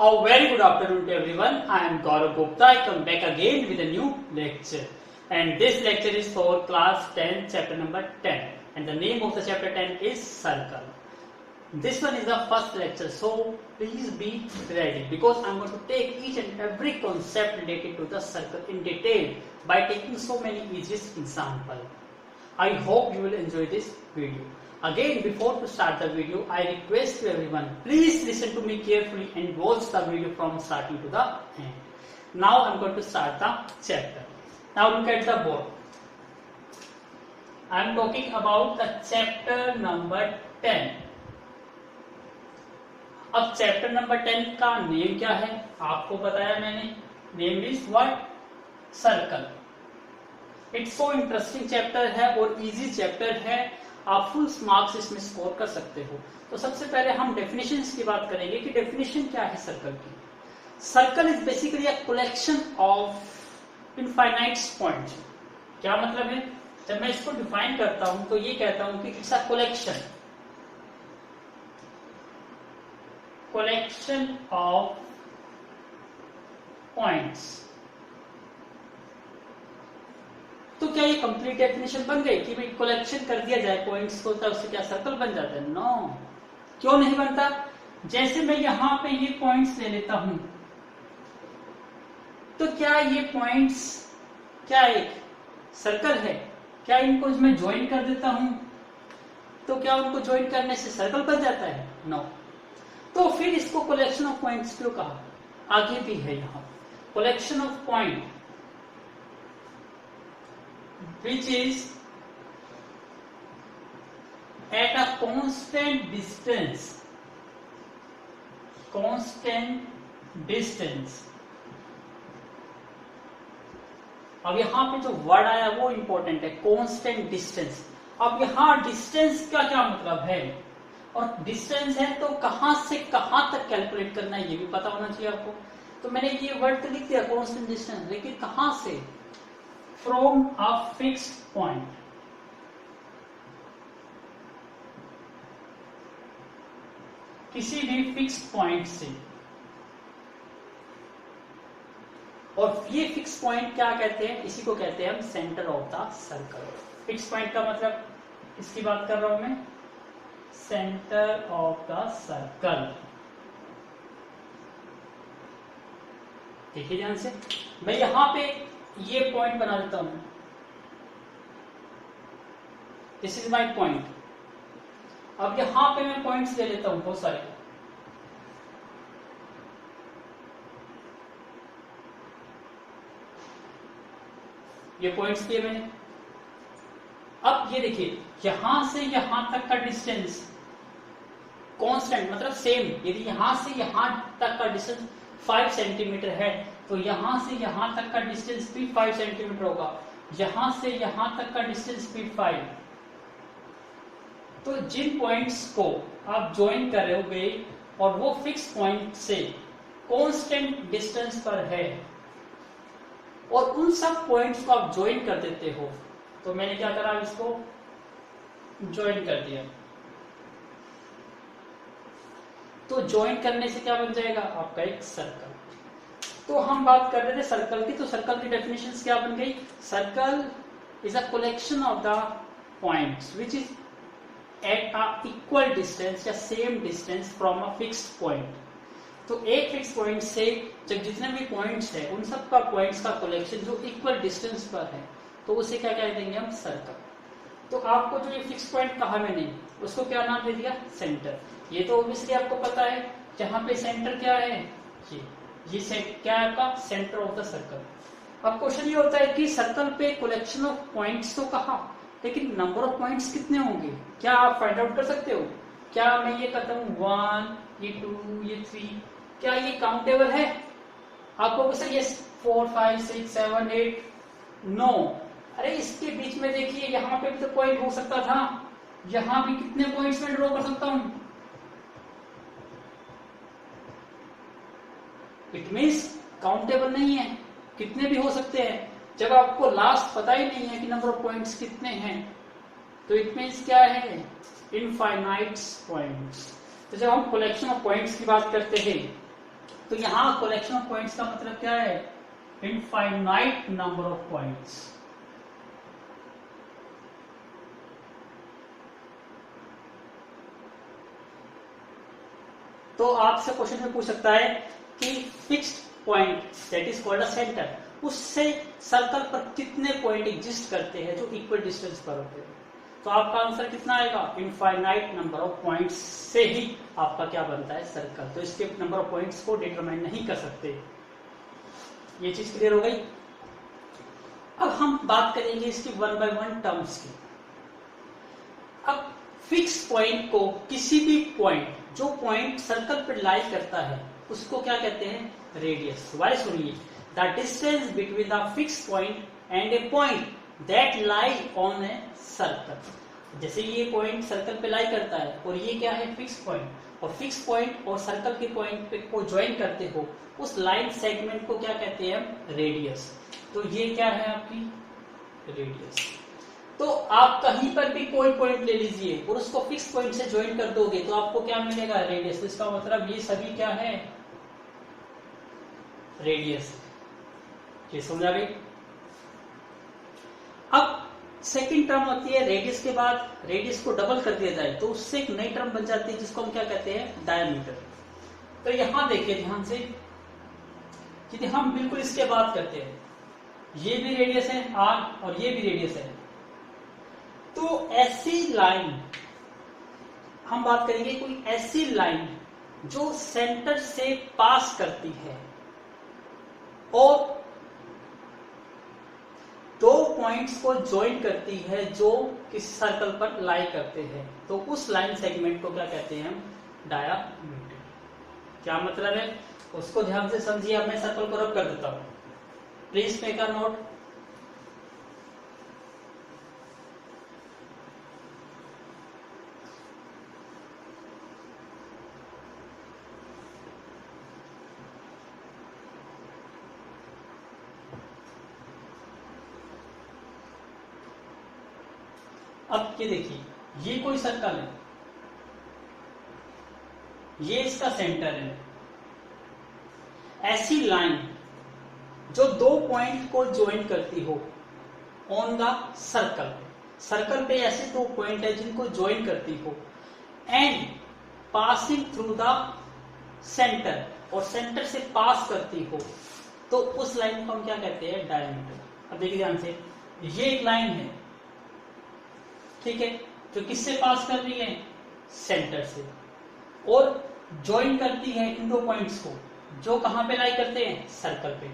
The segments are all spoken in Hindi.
A very good afternoon to everyone. I am Gaurav Gupta. I come back again with a new lecture. And this lecture is for class 10, chapter number 10. And the name of the chapter 10 is Circle. This one is the first lecture, so please be ready because I am going to take each and every concept related to the circle in detail by taking so many easy examples. I hope you will enjoy this video. Again, before to start the video, I request to everyone, please listen to me carefully and watch the video from starting to the end. Now I am going to start the chapter. Now look at the board. I am talking about the chapter number 10. अब चैप्टर नंबर 10 का नेम क्या है आपको बताया मैंने. Name is what? Circle. It's so interesting chapter है और इजी चैप्टर है. आप फुल मार्क्स इसमें स्कोर कर सकते हो. तो सबसे पहले हम डेफिनेशंस की बात करेंगे कि डेफिनेशन क्या है सर्कल की. Circle is basically a collection of infinite points. क्या मतलब है? जब मैं इसको डिफाइन करता हूं तो ये कहता हूं कि it's a collection of points. तो क्या ये कंप्लीट डेफिनेशन बन गई कि भाई कलेक्शन कर दिया जाए पॉइंट्स को तब से क्या सर्कल बन जाता है? नो. क्यों नहीं बनता? जैसे मैं यहां पे ये पॉइंट्स ले लेता हूं तो क्या ये पॉइंट्स क्या एक सर्कल है? क्या इनको मैं ज्वाइन कर देता हूं तो क्या उनको ज्वाइन करने से सर्कल बन जाता है? नो. तो फिर इसको कलेक्शन ऑफ पॉइंट्स क्यों कहा? आगे भी है यहां collection of point which is at a constant distance. अब यहां पे जो वर्ड आया वो इंपॉर्टेंट है, कांस्टेंट डिस्टेंस. अब यहां डिस्टेंस का क्या मतलब है? और डिस्टेंस है तो कहां से कहां तक कैलकुलेट करना है ये भी पता होना चाहिए आपको. तो मैंने ये वर्ड तो लिख दिया कांस्टेंट डिस्टेंस, लेकिन कहां से? From a fixed point. किसी भी फिक्स्ड पॉइंट से. और ये फिक्स पॉइंट क्या कहते हैं? इसी को कहते हैं हम centre of the circle. Fix point का मतलब इसकी बात कर रहा हूं मैं, सेंटर ऑफ द सर्कल. देखिए ध्यान से, मैं यहां पे ये पॉइंट बना देता हूं. This is my point. अब यहां पे मैं पॉइंट्स ले लेता हूं बहुत सारे. ये पॉइंट्स दिए मैंने. अब ये देखिए यहां से यहां तक का डिस्टेंस कांस्टेंट मतलब सेम. यदि यहां से यहां तक का डिस्टेंस 5 सेंटीमीटर है तो यहां से यहां तक का डिस्टेंस भी 5 सेंटीमीटर होगा. यहां से यहां तक का डिस्टेंस भी 5. तो जिन पॉइंट्स को आप ज्वाइन कर रहे हो और वो फिक्स पॉइंट से कांस्टेंट डिस्टेंस पर है और उन सब पॉइंट्स को आप ज्वाइन कर देते हो, तो मैंने क्या करा, इसको ज्वाइन कर दिया. तो ज्वाइन करने से क्या बन जाएगा? आपका एक सर्कल. तो हम बात कर रहे थे सर्कल की, तो सर्कल की डेफिनेशन क्या बन गई? Circle is a collection of the points which is at a equal distance या same distance from a fixed point. तो एक फिक्स पॉइंट से जब जितने भी पॉइंट्स है उन सब का पॉइंट्स का कलेक्शन जो इक्वल डिस्टेंस पर है तो उसे क्या कह देंगे हम? सर्कल. तो आपको जो ये फिक्स पॉइंट कहा मैंने उसको क्या नाम दे दिया? सेंटर. ये तो ऑब्वियसली आपको पता है. जहां पे सेंटर क्या है? ये क्या है आपका? Centre of the circle. अब क्वेश्चन ये होता है कि सर्कल पे कलेक्शन ऑफ पॉइंट्स तो कहा, लेकिन नंबर ऑफ पॉइंट्स कितने होंगे? क्या आप फाइंड आउट कर सकते हो? क्या मैं ये करता हूँ 1, ये 2, ये 3, क्या ये काउंटेबल है? आपको सर ये 4, 5, 6, 7, 8. नो. अरे इसके बीच में देखिए यहां पे भी तो पॉइंट हो सकता था. यहां भी कितने पॉइंट्स में ड्रॉ कर सकता हूं? इट मीन्स काउंटेबल नहीं है, कितने भी हो सकते हैं. जब आपको लास्ट पता ही नहीं है कि नंबर ऑफ पॉइंट्स कितने हैं तो इट मीन्स क्या है? Infinite points. तो जब हम कलेक्शन ऑफ पॉइंट्स की बात करते हैं तो यहाँ कलेक्शन ऑफ पॉइंट्स का मतलब क्या है? Infinite number of points. तो आपसे क्वेश्चन में पूछ सकता है कि fixed point that is called a centre, उससे सर्कल पर कितने पॉइंट एग्जिस्ट करते हैं जो इक्वल डिस्टेंस पर होते हैं? तो आपका आंसर कितना आएगा? इनफाइनाइट नंबर ऑफ पॉइंट्स से ही आपका क्या बनता है? सर्कल। तो इसके नंबर ऑफ पॉइंट्स को डिटरमाइन नहीं कर सकते। ये चीज क्लियर हो गई। अब हम बात करेंगे इसकी वन बाय वन टर्म्स की। अब फिक्स पॉइंट को किसी भी पॉइंट, जो पॉइंट सर्कल पर लाई करता है, उसको क्या कहते हैं? रेडियस। वाई सुनिए, the distance between the fix point and A point that lie on a circle. जैसे ये पॉइंट सर्कल पे लाई करता है और ये क्या है? Fix point. और फिक्स पॉइंट और सर्कल के पॉइंट पे को ज्वाइन करते हो, उस लाइन सेगमेंट को क्या कहते हैं? रेडियस। तो ये क्या है आपकी? रेडियस। तो आप कहीं पर भी कोई पॉइंट ले लीजिए और उसको फिक्स पॉइंट से ज्वाइन कर दोगे तो आपको क्या मिलेगा? रेडियस। तो इसका मतलब ये सभी क्या है? रेडियस। ये समझा गई। अब सेकंड टर्म होती है रेडियस के बाद रेडियस को डबल कर दिया जाए तो उससे एक नई टर्म बन जाती है जिसको हम क्या कहते हैं? डायमीटर। तो यहां देखिए ध्यान से, यदि हम बिल्कुल इसके बात करते हैं, ये भी रेडियस है आर और ये भी रेडियस है, तो ऐसी लाइन हम बात करेंगे, कोई ऐसी लाइन जो सेंटर से पास करती है और दो पॉइंट्स को ज्वाइन करती है जो किसी सर्कल पर लाई करते हैं, तो उस लाइन सेगमेंट को क्या कहते हैं? हम डायामीटर। क्या मतलब है उसको ध्यान से समझिए। अब मैं सर्कल को रब कर देता हूं, प्लीज मेक अ नोट। अब ये देखिए, ये कोई सर्कल है, ये इसका सेंटर है। ऐसी लाइन जो दो पॉइंट को ज्वाइन करती हो ऑन द सर्कल, सर्कल पे ऐसे दो पॉइंट है जिनको ज्वाइन करती हो, and passing through the centre, और सेंटर से पास करती हो, तो उस लाइन को हम क्या कहते हैं? डायमीटर। अब देखिए ध्यान से, ये एक लाइन है, ठीक है, जो किससे पास कर रही है? सेंटर से, और ज्वाइन करती है इन दो पॉइंट्स को जो कहां पे लाई करते हैं? सर्कल पे।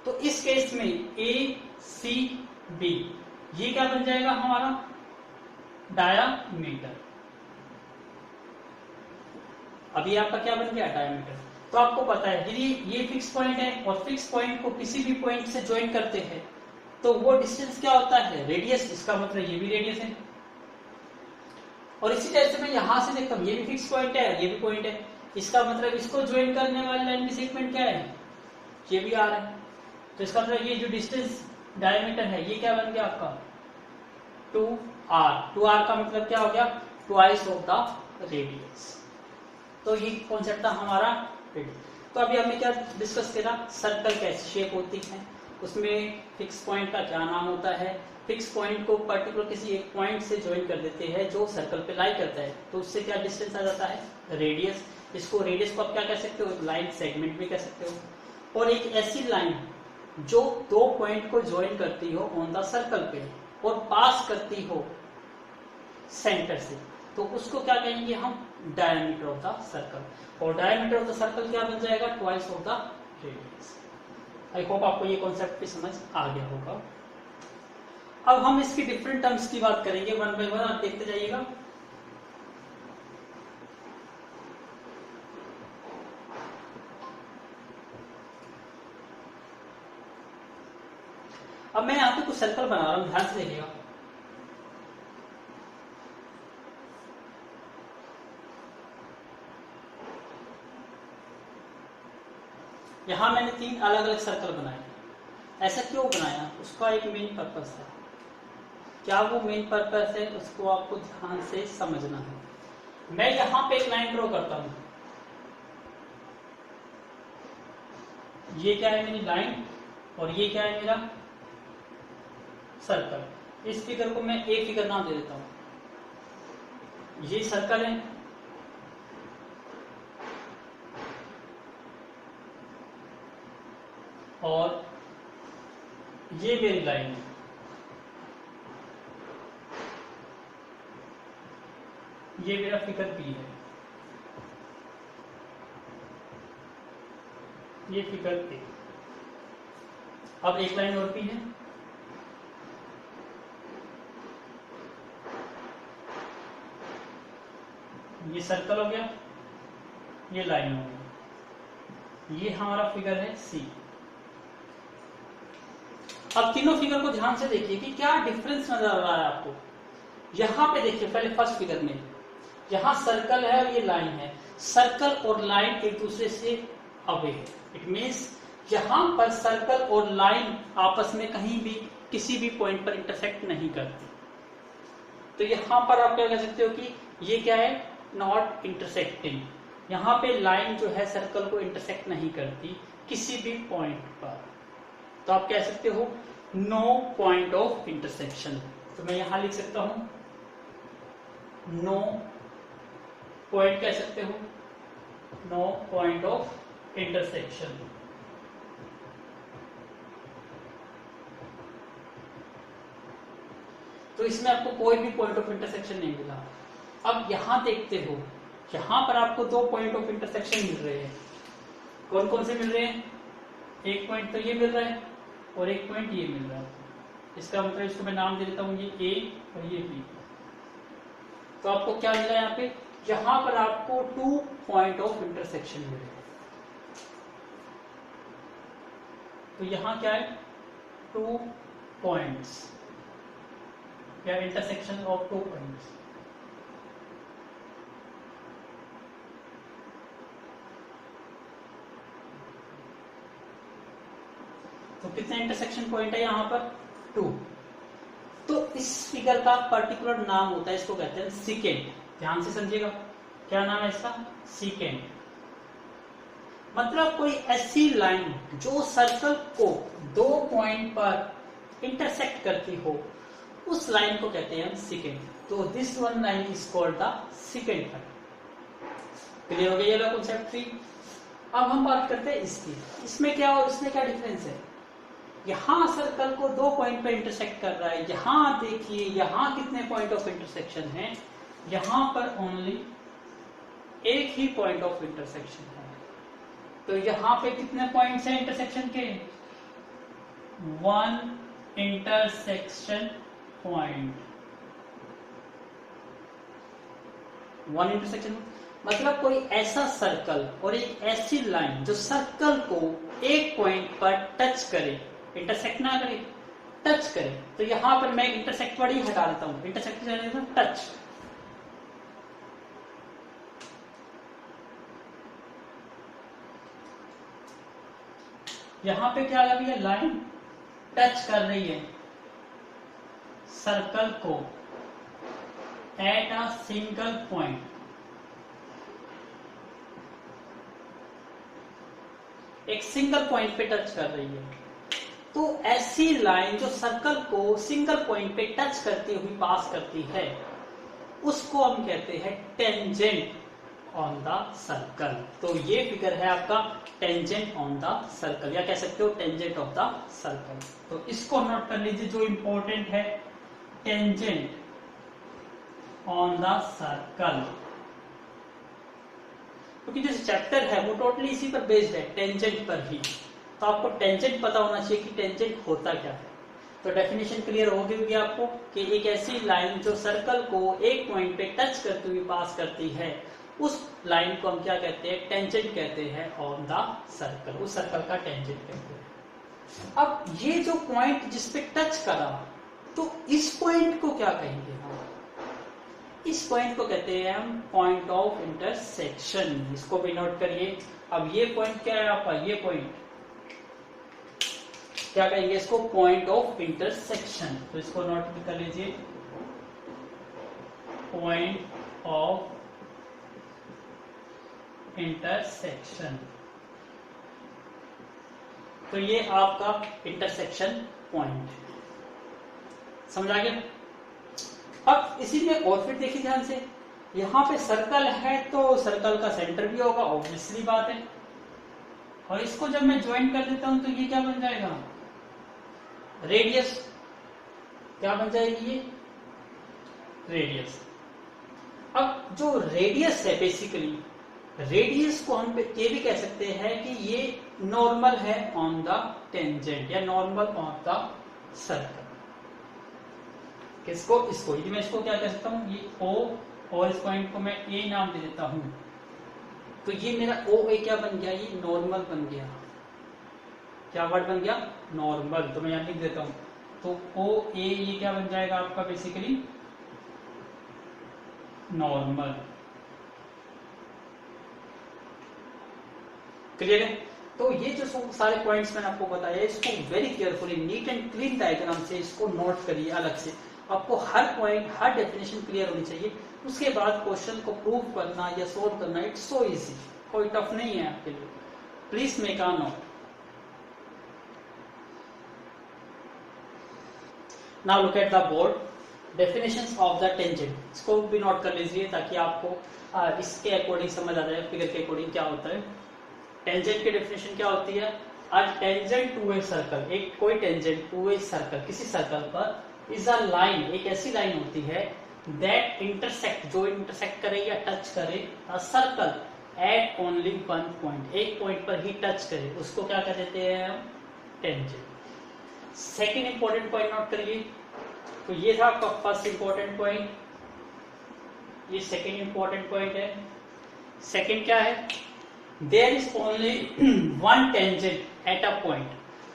तो इस केस में ए सी बी, ये क्या बन जाएगा हमारा? डायामीटर। अभी आपका क्या बन गया? डायामीटर। तो आपको पता है यदि ये फिक्स पॉइंट है और फिक्स पॉइंट को किसी भी पॉइंट से ज्वाइन करते हैं तो वो डिस्टेंस क्या होता है? रेडियस। इसका मतलब ये भी रेडियस है। और इसी तरह से मैं यहां से देखता हूं, ये भी फिक्स पॉइंट है, ये भी पॉइंट है, इसका मतलब इसको ज्वाइन करने वाली लाइन की सेगमेंट क्या है? ये भी आर है। तो इसका मतलब ये जो डिस्टेंस डायमीटर है ये क्या बन गया आपका? 2r। 2r का मतलब क्या हो गया? Twice of the radius. तो ये कॉन्सेप्ट था हमारा रेडियस। तो अभी हमने क्या डिस्कस किया? सर्कल कैसी शेप होती है, उसमें फिक्स पॉइंट का क्या नाम होता है, फिक्स पॉइंट को पर्टिकुलर किसी एक पॉइंट से ज्वाइन कर देते हैं जो सर्कल पे लाई करता है, तो उससे क्या डिस्टेंस आ जाता है? रेडियस। इसको रेडियस को आप क्या कह सकते हो? लाइन सेगमेंट भी कह सकते हो। और एक ऐसी लाइन जो दो पॉइंट को ज्वाइन करती हो ऑन द सर्कल पे और पास करती हो सेंटर से, तो उसको क्या कहेंगे हम? Diameter of the circle. और डायमीटर ऑफ द सर्कल क्या बन जाएगा? Twice of the radius. I hope आपको ये कॉन्सेप्ट भी समझ आ गया होगा। अब हम इसकी डिफरेंट टर्म्स की बात करेंगे वन बाय वन, आप देखते जाइएगा। अब मैं यहाँ पे कुछ सर्कल बना रहा हूं, ध्यान से देखिएगा। यहां मैंने 3 अलग अलग सर्कल बनाए। ऐसा क्यों बनाया? उसका एक मेन पर्पस है। क्या वो मेन पर्पस है, उसको आपको ध्यान से समझना है। मैं यहां पे एक लाइन ड्रॉ करता हूं, ये क्या है मेरी लाइन और ये क्या है मेरा सर्कल। इस फिगर को मैं ए फिगर नाम दे देता हूं। ये सर्कल है और ये मेरी लाइन है। ये मेरा फिगर बी है, ये फिगर ए। अब एक लाइन और भी है, ये सर्कल हो गया, ये लाइन हो गया, ये हमारा फिगर है सी। अब तीनों फिगर को ध्यान से देखिए कि क्या डिफरेंस नजर आ रहा है आपको। यहां पे देखिए पहले फर्स्ट फिगर में, यहां सर्कल है और ये लाइन है। सर्कल और लाइन एक दूसरे से अवे है। इट मीन्स यहां पर सर्कल और लाइन आपस में कहीं भी किसी भी पॉइंट पर इंटरसेक्ट नहीं करती। तो यहां पर आप क्या कह सकते हो कि ये क्या है, नॉट इंटरसेक्टिंग। यहां पे लाइन जो है सर्कल को इंटरसेक्ट नहीं करती किसी भी पॉइंट पर। तो आप कह सकते हो नो पॉइंट ऑफ इंटरसेक्शन। तो मैं यहां लिख सकता हूं नो पॉइंट, कह सकते हो नो पॉइंट ऑफ इंटरसेक्शन। तो इसमें आपको कोई भी पॉइंट ऑफ इंटरसेक्शन नहीं मिला। अब यहां देखते हो, यहां पर आपको दो पॉइंट ऑफ इंटरसेक्शन मिल रहे हैं। कौन कौन से मिल रहे हैं? एक पॉइंट तो ये मिल रहा है और एक पॉइंट ये मिल रहा है। इसका मतलब इसको मैं नाम दे देता हूं, ये ए और ये बी। तो आपको क्या मिला यहाँ पे? यहां पर आपको 2 पॉइंट ऑफ इंटरसेक्शन मिले। तो यहां क्या है? 2 पॉइंट्स या इंटरसेक्शन ऑफ 2 पॉइंट्स। तो कितने इंटरसेक्शन पॉइंट है यहां पर? 2। तो इस फिगर का पर्टिकुलर नाम होता है, इसको कहते हैं सीकेंट। ध्यान से समझिएगा, क्या नाम है इसका? सीकेंट। मतलब कोई ऐसी लाइन जो सर्कल को 2 पॉइंट पर इंटरसेक्ट करती हो, उस लाइन को कहते हैं सीकेंट। तो this one line is called the secant line. Clear हो गया ये वाला कॉन्सेप्ट 3। अब हम बात करते हैं इसकी। इसमें क्या और इसमें क्या डिफरेंस है? यहां सर्कल को 2 पॉइंट पर इंटरसेक्ट कर रहा है। यहां देखिए, यहां कितने पॉइंट ऑफ इंटरसेक्शन है? यहां पर ओनली एक ही पॉइंट ऑफ इंटरसेक्शन है। तो यहां पे कितने पॉइंट्स हैं इंटरसेक्शन के? 1 इंटरसेक्शन पॉइंट। 1 इंटरसेक्शन मतलब कोई ऐसा सर्कल और एक ऐसी लाइन जो सर्कल को एक पॉइंट पर टच करे, इंटरसेक्ट ना करे, टच करे। तो यहां पर मैं इंटरसेक्ट वर्ड ही हटा देता हूं, इंटरसेक्ट टच। यहां पे क्या लगी है? लाइन टच कर रही है सर्कल को एट अ सिंगल पॉइंट। एक सिंगल पॉइंट पे टच कर रही है। तो ऐसी लाइन जो सर्कल को सिंगल पॉइंट पे टच करती हुई पास करती है, उसको हम कहते हैं टेंजेंट ऑन द सर्कल। तो ये फिगर है आपका टेंजेंट ऑन द सर्कल, या कह सकते हो टेंजेंट ऑफ द सर्कल। तो इसको नोट कर लीजिए, जो इंपॉर्टेंट है टेंजेंट ऑन द सर्कल। क्योंकि जो चैप्टर है वो टोटली इसी पर बेस्ड है, टेंजेंट पर ही। तो आपको टेंजेंट पता होना चाहिए कि टेंजेंट होता क्या है। तो डेफिनेशन क्लियर हो गई होगी आपको कि एक ऐसी लाइन जो सर्कल को एक पॉइंट पे टच करते हुए पास करती है, उस लाइन को हम क्या कहते हैं? टेंजेंट कहते हैं ऑन द सर्कल। उस सर्कल का टेंजेंट कहते हैं। अब ये जो पॉइंट जिसपे टच करा, तो इस पॉइंट को क्या कहेंगे हम? इस पॉइंट को कहते हैं हम पॉइंट ऑफ इंटरसेक्शन। इसको भी नोट करिए। अब ये पॉइंट क्या है आपका? ये पॉइंट क्या कहेंगे इसको, पॉइंट ऑफ इंटरसेक्शन। तो इसको नोट भी कर लीजिए, पॉइंट ऑफ इंटरसेक्शन। तो ये आपका इंटरसेक्शन पॉइंट, समझ आ गया। अब इसी में और फिर देखिए ध्यान से, यहां पे सर्कल है तो सर्कल का सेंटर भी होगा, ऑब्वियसली बात है। और इसको जब मैं ज्वाइन कर देता हूं तो ये क्या बन जाएगा, रेडियस। क्या बन जाएगी ये, रेडियस। अब जो रेडियस है, बेसिकली रेडियस को हम ये भी कह सकते हैं कि ये नॉर्मल है ऑन द टेंजेंट या नॉर्मल ऑन द सर्कल। किसको, इसको, यदि मैं इसको क्या कह सकता हूं, ये O और इस पॉइंट को मैं A नाम दे देता हूं, तो ये मेरा OA क्या बन गया, ये नॉर्मल बन गया। क्या वर्ड बन गया, नॉर्मल। तो मैं यहां लिख देता हूं, तो OA ये क्या बन जाएगा आपका, बेसिकली नॉर्मल। क्लियर है। तो ये जो सारे पॉइंट्स मैंने आपको बताया, इसको very carefully neat and clean diagram से इसको नोट करिए अलग से। आपको हर पॉइंट, हर डेफिनेशन क्लियर होनी चाहिए। उसके बाद क्वेश्चन को प्रूव करना या सोल्व करना, इट्स सो इजी, कोई टफ नहीं है आपके लिए। Please make a note. Now look at the board, definitions of the tangent. इसको भी नोट कर लीजिए ताकि आपको इसके अकॉर्डिंग समझ आ जाए, फिगर के अकॉर्डिंग क्या होता है। टेंजेंट की डेफिनेशन क्या होती है, a tangent to a circle, एक कोई टेंजेंट टू ए सर्कल, किसी सर्कल पर, इज अ लाइन, एक ऐसी लाइन होती है दैट इंटरसेक्ट, जो इंटरसेक्ट करे या टच करे a circle eight only one point, एक पॉइंट पर ही टच करे, उसको क्या कह देते हैं हम, tangent. Second important point note करिए। तो ये था आपका फर्स्ट इंपॉर्टेंट पॉइंट, ये सेकेंड इंपॉर्टेंट पॉइंट है। सेकेंड क्या है, there is only one tangent at a point,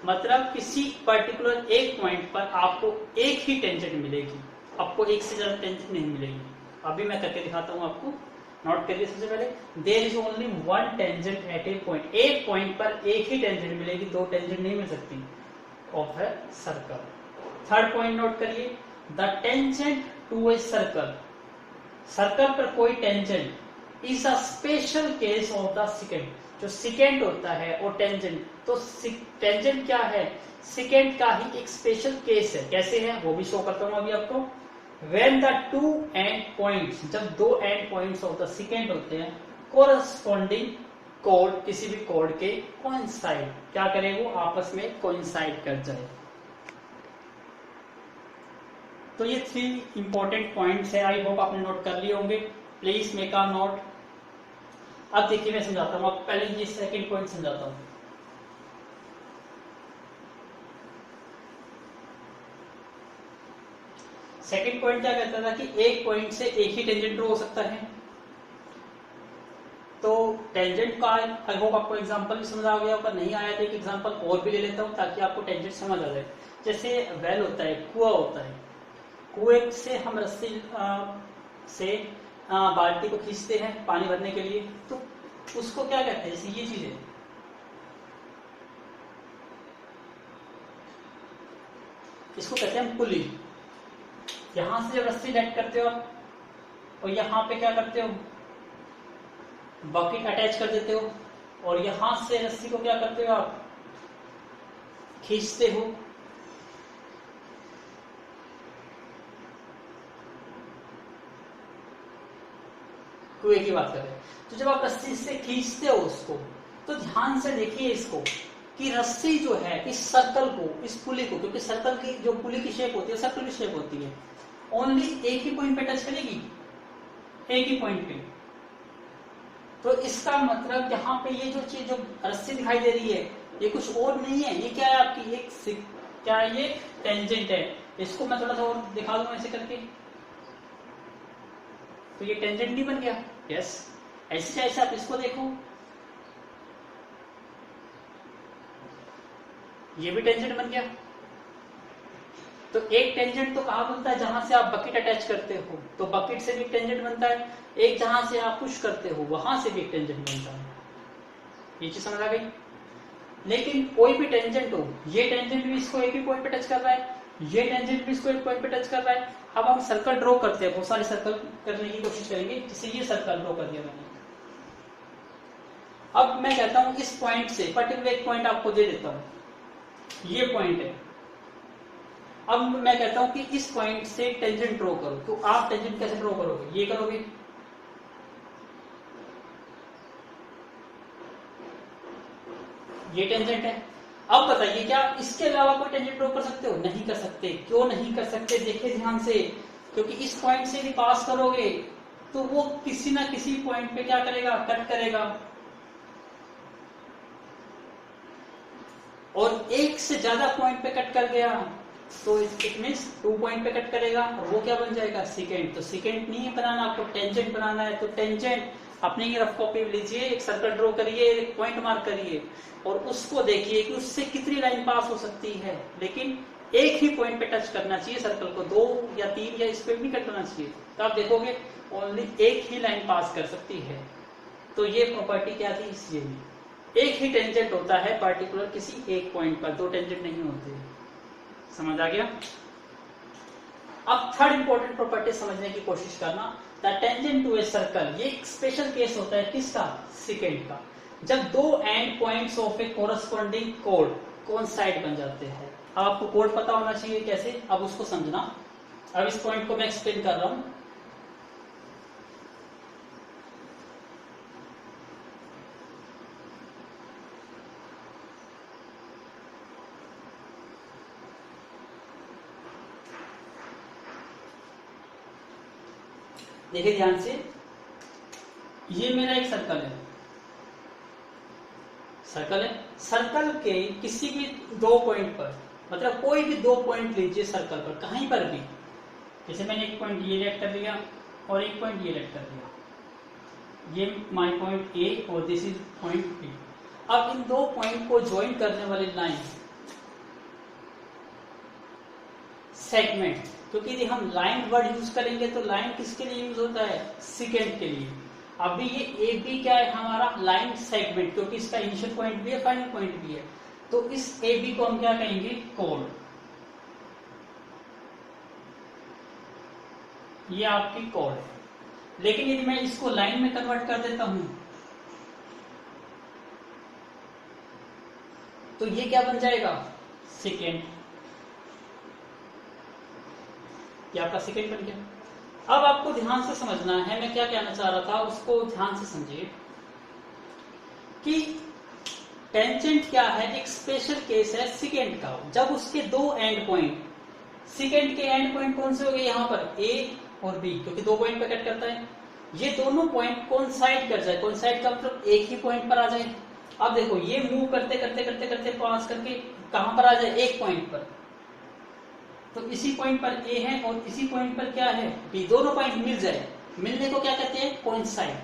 मतलब किसी पर्टिकुलर एक पॉइंट पर आपको एक ही टेंजेंट मिलेगी, आपको एक से ज्यादा टेंजेंट नहीं मिलेगी। अभी मैं करके दिखाता हूं आपको, नोट करिए सबसे पहले, there is only one tangent at a point, एक पॉइंट पर एक ही टेंजेंट मिलेगी, दो टेंजेंट नहीं मिल सकती of a circle. Third point note करिए, the tangent to a circle, circle पर कोई tangent is a special case of the second, जो सेकेंड होता है और टेंजेंट, तो टेंजेंट क्या है, सेकेंड का ही एक स्पेशल केस है। कैसे है वो भी शो करता हूं अभी आपको। When the two and points, जब दो and points of the second होते हैं, कोरस्पॉन्डिंग कोड, किसी भी कोड के कोइंसाइड, क्या करे वो आपस में कोइंसाइड कर जाए। तो ये 3 इंपॉर्टेंट पॉइंट्स है, आई होप आपने नोट कर लिए होंगे। Please make a note. अब देखिए मैं समझाता हूं, आप पहले ये सेकंड पॉइंट समझाता हूं। सेकंड पॉइंट क्या कहता था कि एक पॉइंट से एक ही टेंजेंट ड्रॉ हो सकता है। तो टेंजेंट का आई होप आपको एग्जांपल भी समझ आ गया होगा, नहीं आया तो एक एग्जांपल और भी ले लेता हूं ताकि आपको टेंजेंट समझ आ जाए। जैसे वेल होता है, कुआं होता है, कुएं से हम रस्सी से बाल्टी को खींचते हैं पानी भरने के लिए, तो उसको क्या कहते हैं, जैसे ये चीज है, इसको कहते हैं पुली। यहां से जब रस्सी लेट करते हो आप और यहां पे क्या करते हो, बकेट अटैच कर देते हो और यहां से रस्सी को क्या करते हो आप, खींचते हो। कुएं की बात कर रहे हैं। तो जब आप रस्सी से खींचते हो उसको, तो ध्यान से देखिए इसको कि रस्सी जो है इस सर्कल को, इस पुली को, क्योंकि सर्कल की जो पुली की शेप होती है सर्कल की शेप होती है, ओनली एक ही पॉइंट पे टच करेगी, एक ही पॉइंट पे। तो इसका मतलब यहाँ पे ये जो चीज, जो रस्सी दिखाई दे रही है, ये कुछ और नहीं है, ये क्या है आपकी एक, क्या है ये, टेंजेंट है। इसको मैं थोड़ा सा और दिखा दूं ऐसे करके, तो ये टेंजेंट नहीं बन गया। यस, ऐसे ऐसे आप इसको देखो, ये भी टेंजेंट बन गया। तो एक टेंजेंट तो कहां बनता है, जहां से आप बकेट अटैच करते हो, तो बकेट से भी टेंजेंट बनता है। एक जहां से आप पुश करते हो, वहां से भी एक टेंजेंट बनता है। ये चीज समझ आ गई। लेकिन कोई भी टेंजेंट हो, ये टेंजेंट भी इसको एक ही पॉइंट पे टच कर रहा है, ये टेंजेंट भी इसको एक पॉइंट पे टच कर रहा है। अब हम सर्कल ड्रॉ करते हैं, बहुत सारे सर्कल करने की कोशिश करेंगे, जैसे ये सर्कल ड्रॉ कर दिया मैंने। अब मैं कहता हूं इस पॉइंट से पर्टिकुलर एक पॉइंट आपको दे देता हूं, ये पॉइंट है। अब मैं कहता हूं कि इस पॉइंट से टेंजेंट ड्रॉ करो, तो आप टेंजेंट कैसे ड्रॉ करोगे? ये करोगे, ये टेंजेंट है। अब बताइए क्या इसके अलावा कोई टेंजेंट ड्रॉ कर सकते हो? नहीं कर सकते। क्यों नहीं कर सकते? देखिए ध्यान से, क्योंकि इस पॉइंट से भी पास करोगे तो वो किसी ना किसी पॉइंट पे क्या करेगा? कट करेगा, और एक से ज्यादा पॉइंट पे कट कर गया तो इट मींस 2 पॉइंट पे कट करेगा, और वो क्या बन जाएगा? सेकेंड। तो सेकेंड नहीं है बनाना, आपको टेंजेंट बनाना है। तो टेंजेंट अपनी ही रफ कॉपी लीजिए, एक सर्कल ड्रॉ करिए, एक पॉइंट मार्क करिए, और उसको देखिए कि उससे कितनी लाइन पास हो सकती है। लेकिन एक ही पॉइंट पे टच करना चाहिए सर्कल को, 2 या 3 या इस पे भी कटना चाहिए। तो आप देखोगे ओनली एक ही लाइन पास कर सकती है। तो ये प्रॉपर्टी क्या थी? इसलिए एक ही टेंजेंट होता है पार्टिकुलर किसी एक पॉइंट पर, 2 टेंजेंट नहीं होते। समझ आ गया? अब थर्ड इंपॉर्टेंट प्रॉपर्टी समझने की कोशिश करना, the tangent to a circle. ये एक स्पेशल केस होता है, किसका? सेकेंड का। जब 2 and points of A corresponding code coincide बन जाते हैं। अब आपको कोड पता होना चाहिए कैसे, अब उसको समझना। अब इस पॉइंट को मैं एक्सप्लेन कर रहा हूं। देखिए ध्यान से, ये मेरा एक सर्कल है, सर्कल के किसी भी 2 पॉइंट पर, मतलब कोई भी 2 पॉइंट लीजिए सर्कल पर, कहीं पर भी। जैसे मैंने एक पॉइंट ये लेट कर लिया और एक पॉइंट ये लेट कर लिया, ये माय पॉइंट ए और दिस इज पॉइंट बी। अब इन 2 पॉइंट को ज्वाइन करने वाली लाइन सेगमेंट, क्योंकि यदि हम लाइन वर्ड यूज करेंगे तो लाइन किसके लिए यूज होता है? सेकेंड के लिए। अभी ये ए बी क्या है हमारा? लाइन सेगमेंट, क्योंकि इसका इनिशियल पॉइंट भी है, फाइनल पॉइंट भी है। तो इस ए बी को हम क्या कहेंगे? कोड। ये आपकी कोड है। लेकिन यदि मैं इसको लाइन में कन्वर्ट कर देता हूं तो ये क्या बन जाएगा? सेकेंड। ये आपका सेकेंड बन गया। अब आपको ध्यान से समझना है, मैं क्या कहना चाह रहा था उसको ध्यान से समझिए कि टेंजेंट क्या है? एक स्पेशल केस है सेकेंड का, जब उसके 2 एंड पॉइंट, सेकेंड के एंड पॉइंट कौन से हो गए यहाँ पर? ए और बी, क्योंकि 2 पॉइंट पे कट करता है। ये दोनों पॉइंट कोइंसाइड कर जाए, कोइंसाइड का मतलब एक ही पॉइंट पर आ जाए। अब देखो ये मूव करते करते करते करते पास करके कहां पर आ जाए? एक पॉइंट पर। तो इसी पॉइंट पर ए है और इसी पॉइंट पर क्या है? बी। दोनों पॉइंट मिल जाए, मिलने को क्या कहते हैं? कोइंसाइड।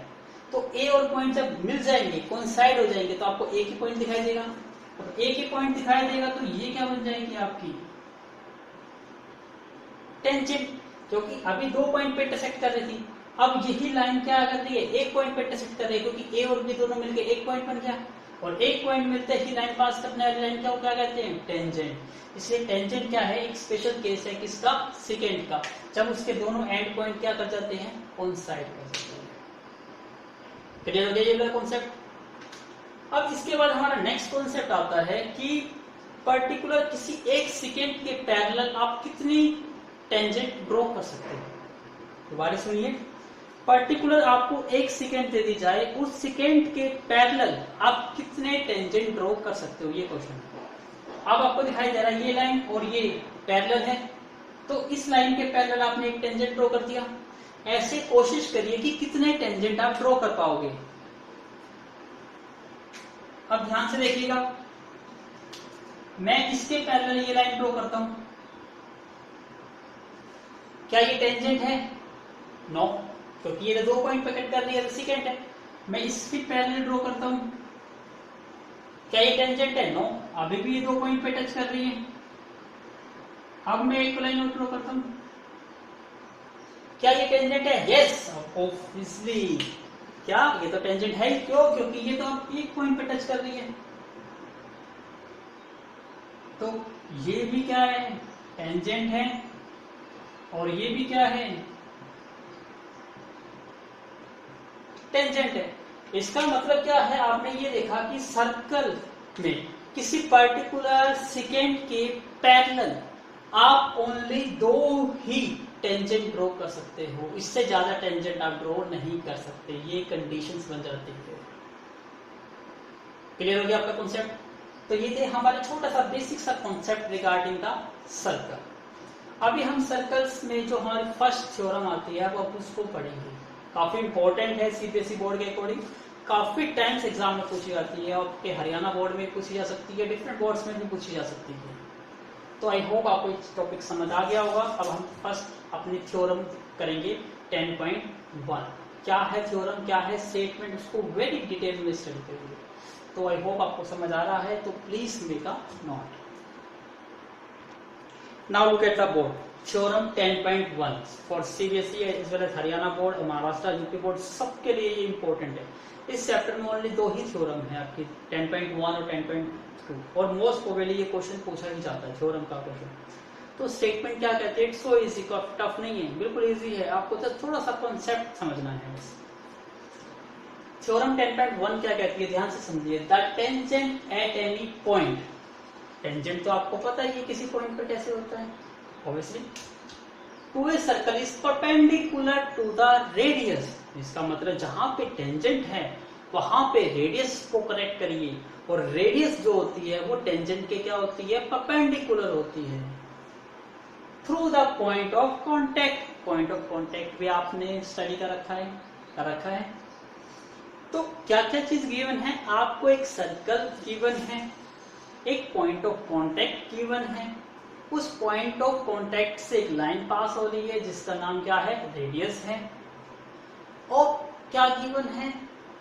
तो ए और पॉइंट जब मिल जाएंगे, कोइंसाइड हो जाएंगे, तो आपको एक ही पॉइंट दिखाई देगा। और एक ही पॉइंट दिखाई देगा तो ये क्या बन जाएगी? आपकी टेंजेंट, क्योंकि अभी 2 पॉइंट पे इंटरसेक्ट कर रही थी। अब यही लाइन क्या कर रही है? एक पॉइंट पे इंटरसेक्ट कर रही है, क्योंकि ए और बी दोनों मिलकर एक पॉइंट बन गया। और एक पॉइंट मिलते ही लाइन पास करने वाली लाइन क्या कहते हैं? टेंजेंट। इसलिए टेंजेंट क्या है? एक स्पेशल केस है, किसका? सेकेंड का, जब उसके दोनों एंड पॉइंट क्या कर जाते हैं? कोइंसाइड कर जाते हैं। क्लियर हो गया ये वाला कॉन्सेप्ट? अब इसके बाद हमारा नेक्स्ट कॉन्सेप्ट आता है कि पर्टिकुलर किसी एक सेकेंड के पैरेलल आप कितनी टेंजेंट ड्रॉ कर सकते हैं। दोबारा सुनिए, पर्टिकुलर आपको एक सेकेंड दे दी जाए, उस सेकेंड के पैरेलल आप कितने टेंजेंट ड्रॉ कर सकते हो, ये क्वेश्चन है। अब आपको दिखाई दे रहा है ये लाइन और ये पैरेलल है, तो इस लाइन के पैरेलल आपने एक टेंजेंट ड्रॉ कर दिया। ऐसे कोशिश करिए कि कितने टेंजेंट आप ड्रॉ कर पाओगे। अब ध्यान से देखिएगा, मैं इसके पैरेलल ये लाइन ड्रॉ करता हूं, क्या ये टेंजेंट है? नो, क्योंकि ये 2 पॉइंट पे कट कर रही है, तो सेकेंड है। मैं इसके पैरेलल ड्रॉ करता हूं, क्या ये टेंजेंट है? नो, अभी भी ये 2 पॉइंट पे टच कर रही है। अब मैं एक लाइन और ड्रॉ करता हूं, क्या ये टेंजेंट है? Yes, obviously. क्या ये तो टेंजेंट है? क्यों? क्योंकि ये तो एक पॉइंट पे टच कर रही है। तो ये भी क्या है, टेंजेंट है, और ये भी क्या है, टेंजेंट है। इसका मतलब क्या है, आपने ये देखा कि सर्कल में किसी पर्टिकुलर सेकेंड के पैरेलल आप ओनली 2 ही टेंजेंट ड्रॉ कर सकते हो, इससे ज्यादा टेंजेंट आप ड्रॉ नहीं कर सकते, ये कंडीशंस बन जाती है। क्लियर हो गया आपका कॉन्सेप्ट? तो ये थे हमारे छोटा सा बेसिक सा कॉन्सेप्ट रिगार्डिंग द सर्कल। अभी हम सर्कल्स में जो हमारी फर्स्ट थ्योरम आती है अब उसको पढ़ेंगे। काफी इंपॉर्टेंट है सीबीएसई बोर्ड के अकॉर्डिंग, काफी टाइम्स एग्जाम में पूछी जाती है, आपके हरियाणा बोर्ड में पूछी जा सकती है, डिफरेंट बोर्ड्स में भी पूछी जा सकती है। तो आई होप आपको ये टॉपिक समझ आ गया होगा। अब हम फर्स्ट अपनी थ्योरम करेंगे 10.1। क्या है थ्योरम, क्या है स्टेटमेंट, उसको वेरी डिटेल में स्टडी करेंगे। तो आई होप आपको समझ आ रहा है, तो please make a note. Now look at the board. Theorem 10.1 for CBSE as well as Haryana board, Maharashtra, UP board, सबके लिए ये इंपॉर्टेंट है। इस चैप्टर में ओनली 2 ही थ्योरम है आपकी, 10.1 और 10.2, और मोस्ट प्रोबेबली ये क्वेश्चन पूछा ही जाता है थ्योरम का क्वेश्चन। तो स्टेटमेंट क्या कहते हैं, इट्स सो इजी, टफ नहीं है, बिल्कुल इजी है, आपको तो थोड़ा सा कॉन्सेप्ट समझना है बस। थ्योरम 10.1 क्या कहती है, ध्यान से समझिए। The tangent at any point, tangent तो आपको पता है किसी पॉइंट पर कैसे होता है, obviously, to a circle is perpendicular to the radius. इसका मतलब जहां पे टेंजेंट है वहां पे रेडियस को करेक्ट करिए, और रेडियस जो होती है वो टेंजेंट के क्या होती है, परपेंडिकुलर होती है, through the point of contact. Point of contact भी आपने स्टडी कर रखा है। तो क्या क्या चीज गिवन है, आपको एक सर्कल गिवन है, एक पॉइंट ऑफ कांटेक्ट गिवन है, उस पॉइंट ऑफ कांटेक्ट से एक लाइन पास हो रही है जिसका नाम क्या है, रेडियस है, और क्या गिवन है,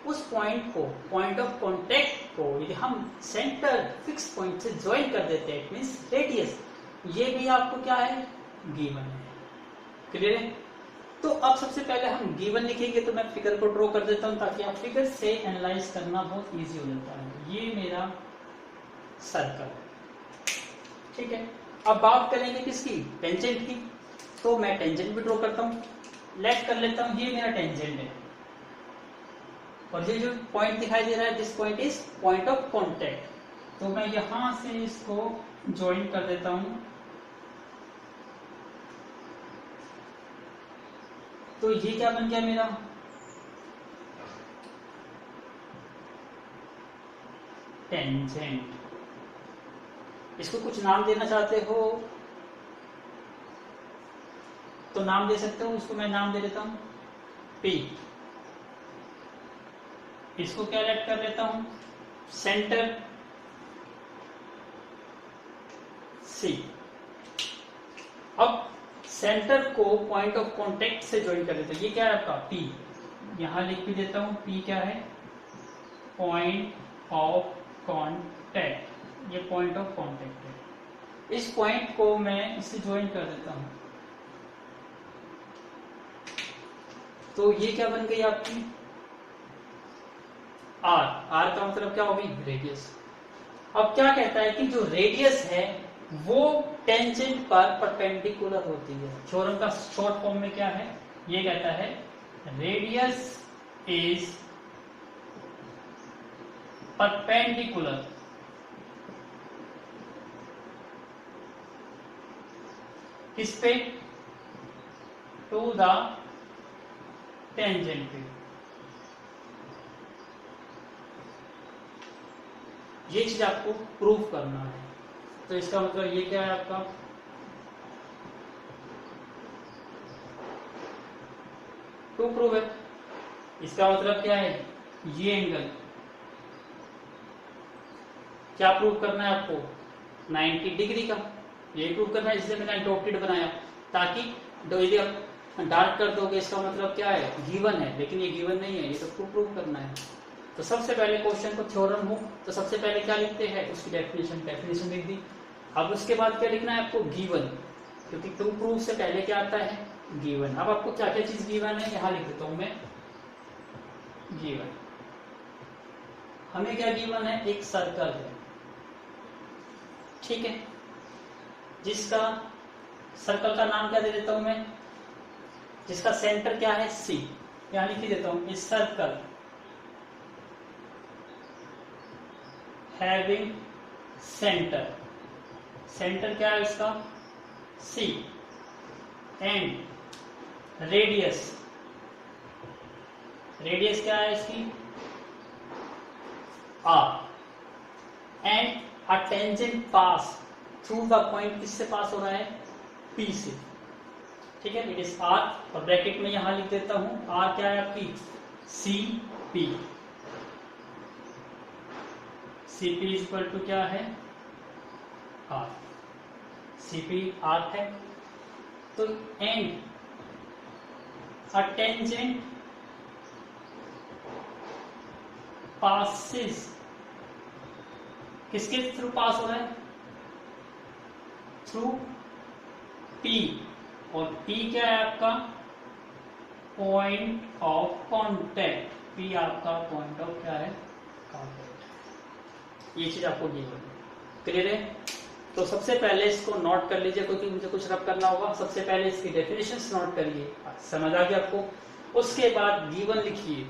उस पॉइंट को, पॉइंट ऑफ कांटेक्ट को यदि हम सेंटर फिक्स पॉइंट से ज्वाइन कर देते हैं, इट मींस रेडियस, ये भी आपको क्या है, गिवन है। क्लियर है? तो अब सबसे पहले हम गिवन लिखेंगे, तो मैं फिगर को ड्रॉ कर देता हूं ताकि आप फिगर से एनालाइज करना बहुत इजी हो जाता है। ये मेरा सर्कल, ठीक है। अब बात करेंगे किसकी, टेंजेंट की, तो मैं टेंजेंट भी ड्रॉ करता हूं, लेट कर लेता हूं, ये मेरा टेंजेंट है, और ये जो पॉइंट दिखाई दे रहा है, this point is point of contact, तो मैं यहां से इसको ज्वाइन कर देता हूं। तो ये क्या बन गया मेरा, टेंजेंट। इसको कुछ नाम देना चाहते हो तो नाम दे सकते हो, उसको मैं नाम दे देता हूं P। इसको क्या लेट कर लेता हूं, सेंटर C। अब सेंटर को पॉइंट ऑफ कांटेक्ट से ज्वाइन कर देता हूं, ये क्या है आपका P, यहां लिख भी देता हूं, P क्या है, पॉइंट ऑफ कांटेक्ट, ये पॉइंट ऑफ कांटेक्ट है। इस पॉइंट को मैं इससे ज्वाइन कर देता हूं, तो ये क्या बन गई आपकी R। R का मतलब क्या होगी, रेडियस। अब क्या कहता है कि जो रेडियस है वो टेंजेंट पर परपेंडिकुलर होती है। थ्योरम का शॉर्ट फॉर्म में क्या है, ये कहता है रेडियस इज परपेंडिकुलर किस पे, टू द टेंजेंट पे। ये चीज आपको प्रूव करना है, तो इसका मतलब ये क्या है आपका, टू प्रूव है। इसका मतलब क्या है, ये एंगल क्या प्रूव करना है आपको, 90 डिग्री का, ये प्रूव करना है, जिससे मैंने डॉटेड बनाया, ताकि यदि आप डार्क कर दोगे इसका मतलब क्या है, गिवन है, लेकिन ये गिवन नहीं है, ये तो प्रूव करना है। तो सबसे पहले क्वेश्चन को थ्योरम हो तो सबसे पहले क्या लिखते हैं, उसकी डेफिनेशन लिख दी। अब उसके बाद क्या लिखना है आपको, गिवन, क्योंकि टू प्रूव से पहले क्या आता है, गिवन। अब आपको क्या क्या चीज गिवन है यहां लिख देता हूं मैं, गिवन। हमें क्या गिवन है, एक सर्कल है, ठीक है। जिसका सर्कल का नाम क्या दे देता हूं मैं, जिसका सेंटर क्या है सी, यहां लिख देता हूं इस सर्कल हैविंग सेंटर, सेंटर क्या है इसका सी, एंड रेडियस, रेडियस क्या है इसकी R, and a tangent pass through the point, किससे पास हो रहा है पी से, ठीक है, इट इज आर, और ब्रैकेट में यहां लिख देता हूं आर क्या है आपकी C P, C P equal to क्या है आर, सी पी आर है, तो एंड अ टेंजेंट पासिस, किसके थ्रू पास हो रहा है थ्रू P, और P क्या है आपका पॉइंट ऑफ कांटेक्ट, P आपका पॉइंट ऑफ क्या है कांटेक्ट, ये चीज आपको क्लियर है। तो सबसे पहले इसको नोट कर लीजिए क्योंकि मुझे कुछ रब करना होगा। सबसे पहले इसकी डेफिनेशंस नोट करिए, समझ आ गया आपको। उसके बाद गिवन लिखिए,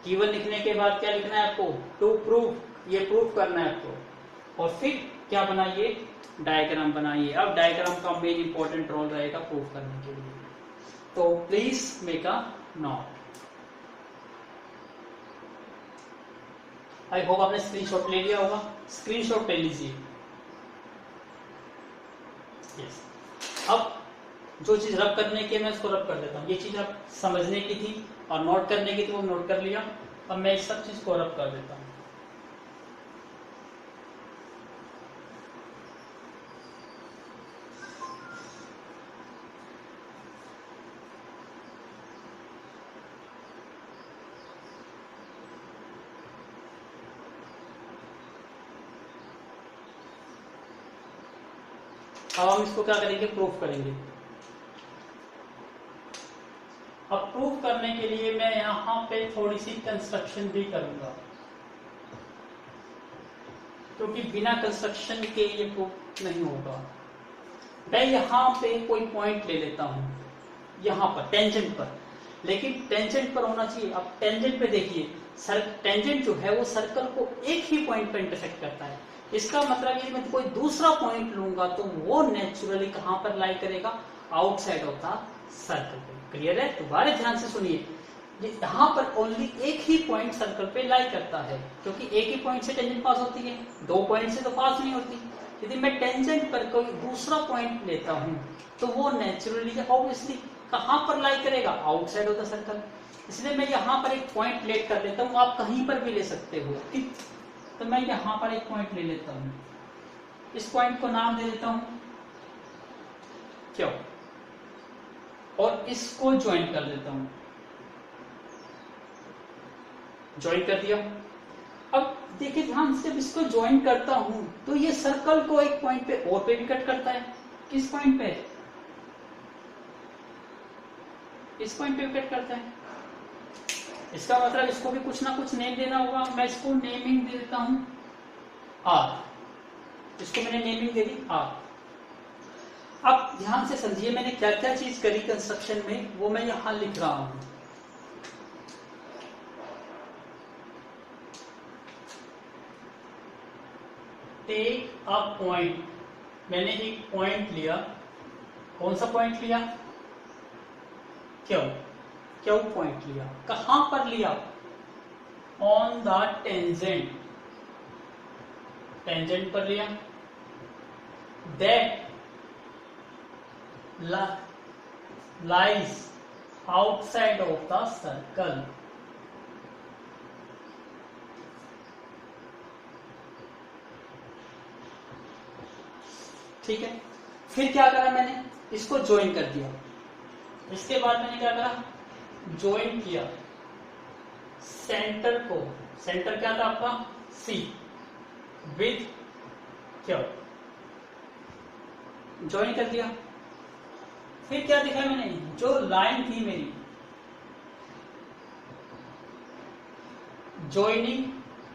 गिवन लिखने के बाद क्या लिखना है आपको टू प्रूव, ये प्रूफ करना है आपको, और फिर क्या बनाइए डायग्राम बनाइए। अब डायग्राम का मेन इंपॉर्टेंट रोल रहेगा प्रूफ करने के लिए, तो please make a note. I hope आपने स्क्रीनशॉट ले लिया होगा, स्क्रीनशॉट ले लीजिए। यस, अब जो चीज रब करने की है मैं इसको रब कर देता हूँ। ये चीज आप समझने की थी और नोट करने की थी, वो नोट कर लिया। अब मैं इस सब चीज को रब कर देता हूँ। अब हम इसको क्या करेंगे प्रूफ करेंगे। अब प्रूफ करने के लिए मैं यहां पे थोड़ी सी कंस्ट्रक्शन भी करूंगा, क्योंकि बिना कंस्ट्रक्शन के ये प्रूफ नहीं होगा। मैं यहां पे कोई पॉइंट ले लेता हूं, यहां पर टेंजेंट पर, लेकिन टेंजेंट पर होना चाहिए। अब टेंजेंट पे देखिए, टेंजेंट जो है वो सर्कल को एक ही पॉइंट पर इंटरसेक्ट करता है। इसका मतलब यदि मैं कोई दूसरा पॉइंट लूंगा तो वो नेचुरली कहां पर लाई करेगा, आउटसाइड ऑफ द सर्कल पे। क्लियर है? दोबारा ध्यान से सुनिए, यहाँ पर ओनली एक ही पॉइंट सर्कल पे लाई करता है, क्योंकि एक ही पॉइंट से टेंजेंट पास होती है, दो पॉइंट से तो पास नहीं होती। यदि मैं टेंजेंट पर कोई दूसरा पॉइंट लेता हूं तो वो नेचुरली ऑब्वियसली कहां पर लाई करेगा, आउटसाइड ऑफ द सर्कल। इसलिए मैं यहाँ पर एक पॉइंट लेट कर लेता हूँ, आप कहीं पर भी ले सकते हो, ठीक। तो मैं यहाँ पर एक पॉइंट ले लेता हूँ, इस पॉइंट को नाम दे देता हूँ क्यों, और इसको ज्वाइन कर देता हूं, ज्वाइन कर दिया। अब देखिए ध्यान से, जब इसको ज्वाइन करता हूं तो ये सर्कल को एक पॉइंट पे और पे भी कट करता है। किस पॉइंट पे? इस पॉइंट पे भी कट करता है। इसका मतलब इसको भी कुछ ना कुछ नेम देना होगा। मैं इसको नेमिंग दे देता हूं आर, इसको मैंने नेमिंग दे दी आर। अब ध्यान से समझिए मैंने क्या क्या चीज करी कंस्ट्रक्शन में, वो मैं यहां लिख रहा हूं। टेक अ पॉइंट, मैंने एक पॉइंट लिया। कौन सा पॉइंट लिया? क्यों, क्यों पॉइंट लिया। कहां पर लिया? ऑन द टेंजेंट, टेंजेंट पर लिया। That lies outside of the circle, ठीक है। फिर क्या करा मैंने, इसको ज्वाइन कर दिया। इसके बाद मैंने क्या करा, ज्वाइन किया सेंटर को, सेंटर क्या था आपका सी, विद क्यू, ज्वाइन कर दिया। फिर क्या दिखा मैंने, जो लाइन थी मेरी ज्वाइनिंग,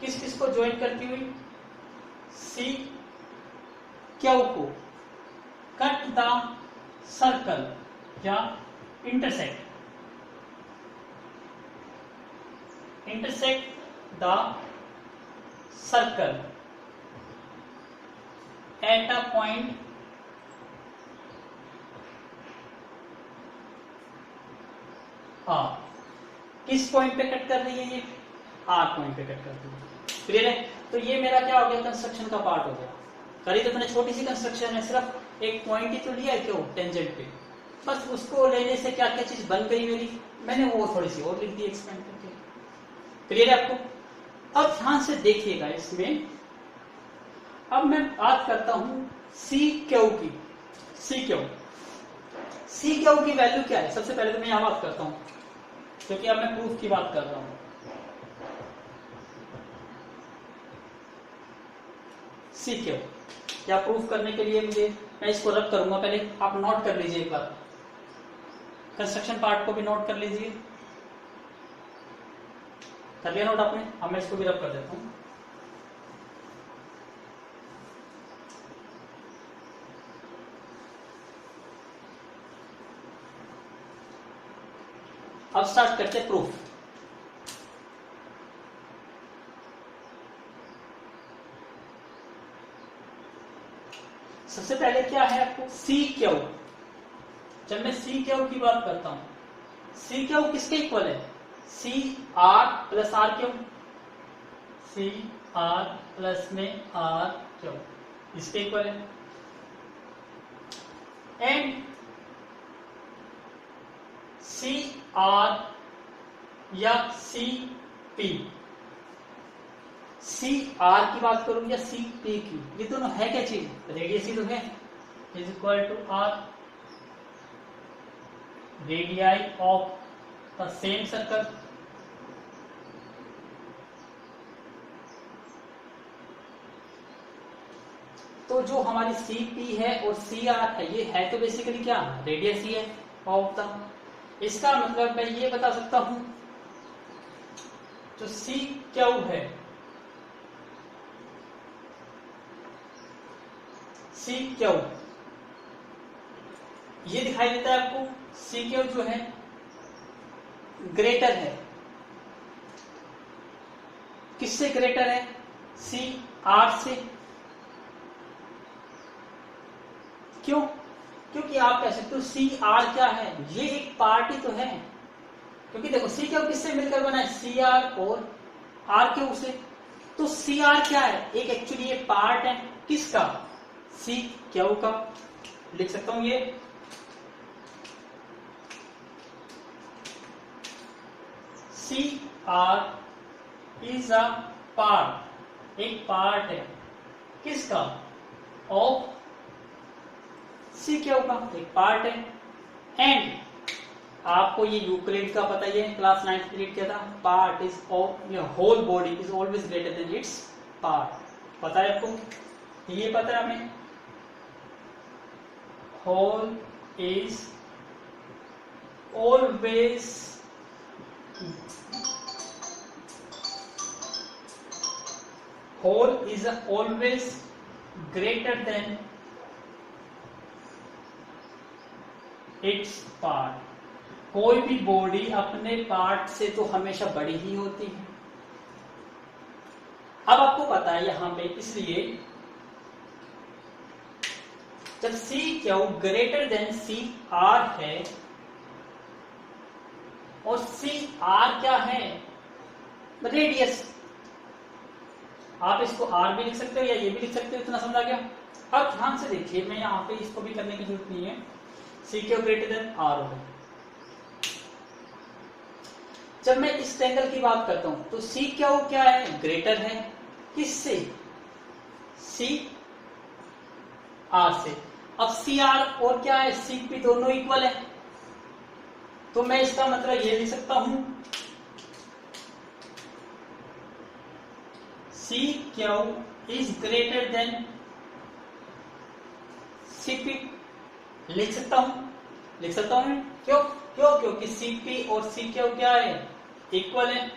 किस किस को ज्वाइन करती हुई, सी क्यू को, कट द सर्कल या intersect the circle at a point R. किस पॉइंट पे कट कर रही है ये? आर पॉइंट पे कट कर रही है। क्लियर है? तो ये मेरा क्या हो गया? कंस्ट्रक्शन का पार्ट हो गया। करी तो मैंने छोटी सी कंस्ट्रक्शन है, सिर्फ एक पॉइंट ही तो लिया है, क्यों? टेंजेंट पे। बस उसको लेने से क्या क्या चीज बन गई मेरी, मैंने वो थोड़ी सी और लिख दी एक्सपेंड करके। क्लियर है आपको? अब ध्यान से देखिएगा इसमें। अब मैं बात करता हूं सी क्यू की। सी क्यू की वैल्यू क्या है? सबसे पहले तो मैं यहां बात करता हूं, क्योंकि अब मैं प्रूफ की बात कर रहा हूं। सी क्यू या प्रूफ करने के लिए मैं इसको रब करूंगा। पहले आप नोट कर लीजिए एक बार, कंस्ट्रक्शन पार्ट को भी नोट कर लीजिए। कर लिया नोट आपने? अब मैं इसको भी रब कर देता हूं। अब स्टार्ट करते हैं प्रूफ। सबसे पहले क्या है आपको? C Q. जब मैं सी क्यू की बात करता हूं, सी क्यू किसके इक्वल है? C R plus R Q. C R plus में आर क्यू इसके इक्वल है। एंड सी आर या सी पी। सी आर की बात करूं या सी पी की, ये दोनों है क्या चीज? रेडियस ही तो है। Is equal to R radii of the same circle. तो जो हमारी सी पी है और सी आर है, ये है तो बेसिकली क्या? रेडियस ही है ऑफ द। इसका मतलब मैं ये बता सकता हूं, जो सी क्यू है, सी क्यू ये दिखाई देता है आपको। सी क्यू जो है ग्रेटर है, किससे ग्रेटर है? सी आर से। क्यों? क्योंकि आप कह सकते हो सी आर क्या है? ये एक पार्ट ही तो है। क्योंकि देखो सी क्यू किससे मिलकर बना है? सी आर और आर क्यू से। तो सी आर क्या है? एक एक्चुअली ये पार्ट है किसका? सी क्यू का। लिख सकता हूं ये C R is a part, एक पार्ट है किसका? ऑफ सी क्यू का, एक पार्ट है। एंड आपको ये यूक्लिड का पता ही है, क्लास 9th पीरियड क्या था? Part is of whole body is always greater than its part. पता है आपको? ये पता है हमें, whole is always whole is always greater than its part। कोई भी बॉडी अपने पार्ट से तो हमेशा बड़ी ही होती है। अब आपको पता है यहां पे, इसलिए जब C Q greater than C R है, और सी आर क्या है? रेडियस। आप इसको आर भी लिख सकते हो या ये भी लिख सकते हो। इतना समझ आ गया? अब ध्यान से देखिए, मैं यहां पे इसको भी करने की जरूरत नहीं है। C Q greater than R होगा। जब मैं इस ट्रायंगल की बात करता हूं तो सी क्यू क्या है? ग्रेटर है किससे? सी आर से। अब सी आर और क्या है? सी पी, दोनों इक्वल है। तो मैं इसका मतलब ये लिख सकता हूं, C Q is greater than C P. लिख सकता हूं। क्यों? क्योंकि सी पी और सी क्यू क्या है? इक्वल है।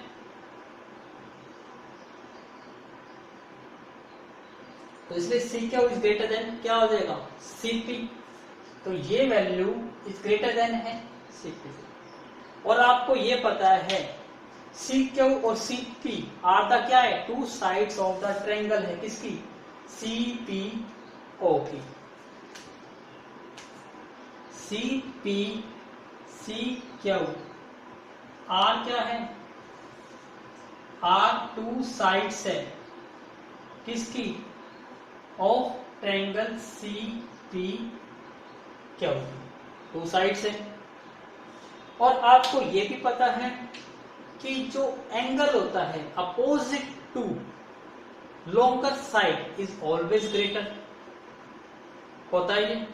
तो इसलिए C Q is greater than क्या हो जाएगा? C P. तो ये वैल्यू इज ग्रेटर देन है CP से। और आपको ये पता है CQ और CP आर द क्या है, two sides of the triangle है, किसकी, CPO की। CP CQ आर क्या है, आर टू साइड्स है, किसकी, of triangle CPQ, two sides है। और आपको ये भी पता है कि जो एंगल होता है opposite to longer side is always greater, होता है ये।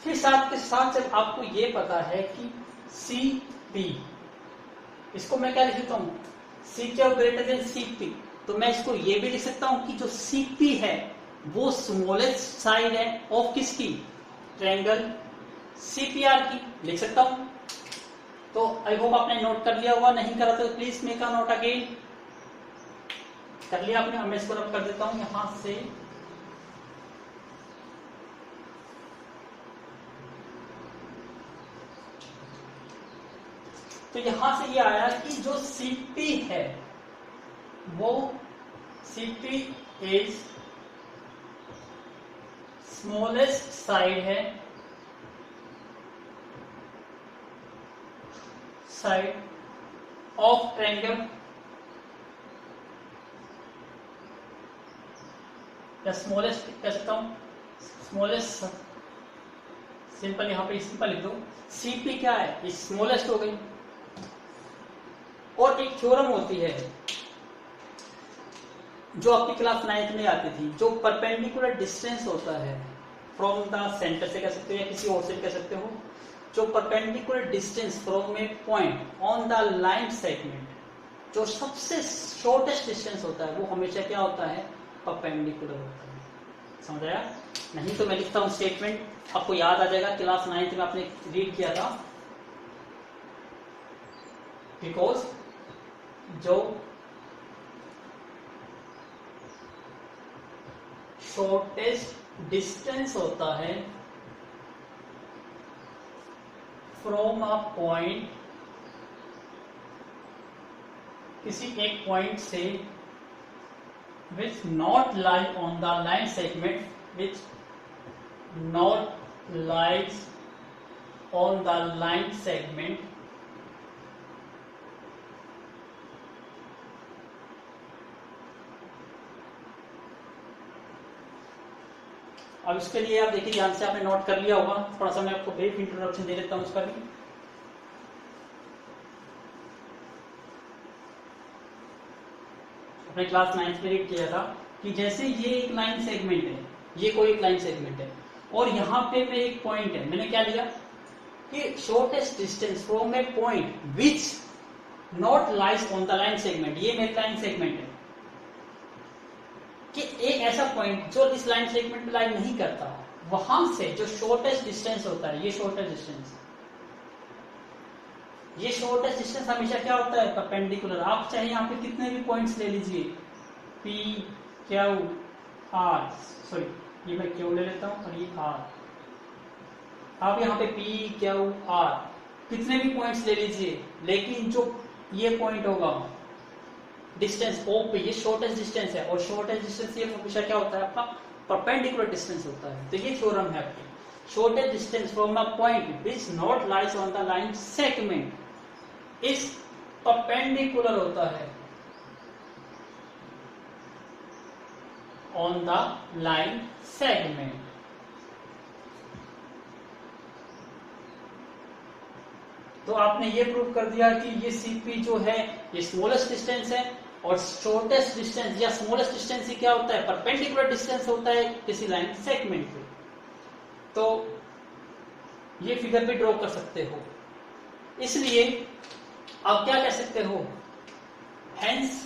फिर साथ के साथ जब आपको ये पता है कि CP, इसको मैं क्या लिख सकता हूं, CQ ग्रेटर देन CP, तो मैं इसको ये भी लिख सकता हूं कि जो CP है वो स्मॉलेस्ट साइड है ऑफ किसकी, ट्रायंगल CPR की, लिख सकता हूं। तो आई होप आपने नोट कर लिया होगा, नहीं करा तो please make a note again. कर लिया आपने, मैं इसको रब कर देता हूं यहां से। तो यहां से ये आया कि जो CP है वो CP इज स्मॉलेस्ट साइड है, साइड ऑफ ट्रायंगल, या स्मॉलेस्ट कह सकता हूं, स्मॉलेस्ट, सिंपल यहां पे सिंपल लिख दो, CP क्या है, स्मॉलेस्ट हो गई। और एक थ्योरम होती है जो आपकी क्लास 9th में आती थी, जो परपेंडिकुलर डिस्टेंस होता है फ्रॉम द सेंटर से कह सकते हो या किसी और से कह सकते हो, जो perpendicular distance from A point on the line segment, जो सबसे शॉर्टेस्ट डिस्टेंस होता है वो हमेशा क्या होता है, परपेंडिकुलर होता है। समझ आया? नहीं तो मैं लिखता हूं स्टेटमेंट, आपको याद आ जाएगा, क्लास 9th में आपने रीड किया था। बिकॉज जो शॉर्टेस्ट डिस्टेंस होता है फ्रॉम अ पॉइंट, किसी एक पॉइंट से, which not lie on the line segment, which not lies on the line segment, अब इसके लिए आप देखिए ध्यान से, आपने नोट कर लिया होगा, थोड़ा सा मैं आपको ब्रीफ इंट्रोडक्शन दे देता हूं उसका भी। अपने क्लास 9th में रीड किया था कि जैसे ये एक लाइन सेगमेंट है, ये कोई एक लाइन सेगमेंट है, और यहां पे मैं एक पॉइंट है, मैंने क्या लिया कि shortest distance from A point which not lies on the line segment, ये मेरी लाइन सेगमेंट है, कि एक ऐसा पॉइंट जो इस लाइन सेगमेंट पे लाइन नहीं करता, वहां से जो शॉर्टेस्ट डिस्टेंस होता है, ये शॉर्टेस्ट डिस्टेंस, ये शॉर्टेस्ट डिस्टेंस हमेशा क्या होता है, परपेंडिकुलर। आप चाहे यहाँ पे कितने भी पॉइंट्स ले लीजिए, P Q R, सॉरी ये मैं Q ले लेता हूं और ये R, आप यहाँ पे P Q R कितने भी पॉइंट्स ले लीजिए, लेकिन जो ये पॉइंट होगा डिस्टेंस O पे, ये शॉर्टेस्ट डिस्टेंस है, और शॉर्टेस्ट डिस्टेंस ये हमेशा क्या होता है आपका, परपेंडिकुलर डिस्टेंस होता है। तो ये थ्योरम है आपकी, shortest distance from a point which not lies on the line segment is perpendicular होता है ऑन द लाइन सेगमेंट। तो आपने ये प्रूव कर दिया कि ये CP जो है ये स्मॉलेस्ट डिस्टेंस है, और शॉर्टेस्ट डिस्टेंस या स्मॉलेस्ट डिस्टेंस ही क्या होता है, परपेंडिकुलर डिस्टेंस होता है किसी लाइन सेगमेंट पे। तो ये फिगर भी ड्रॉ कर सकते हो, इसलिए आप क्या कह सकते हो, हेंस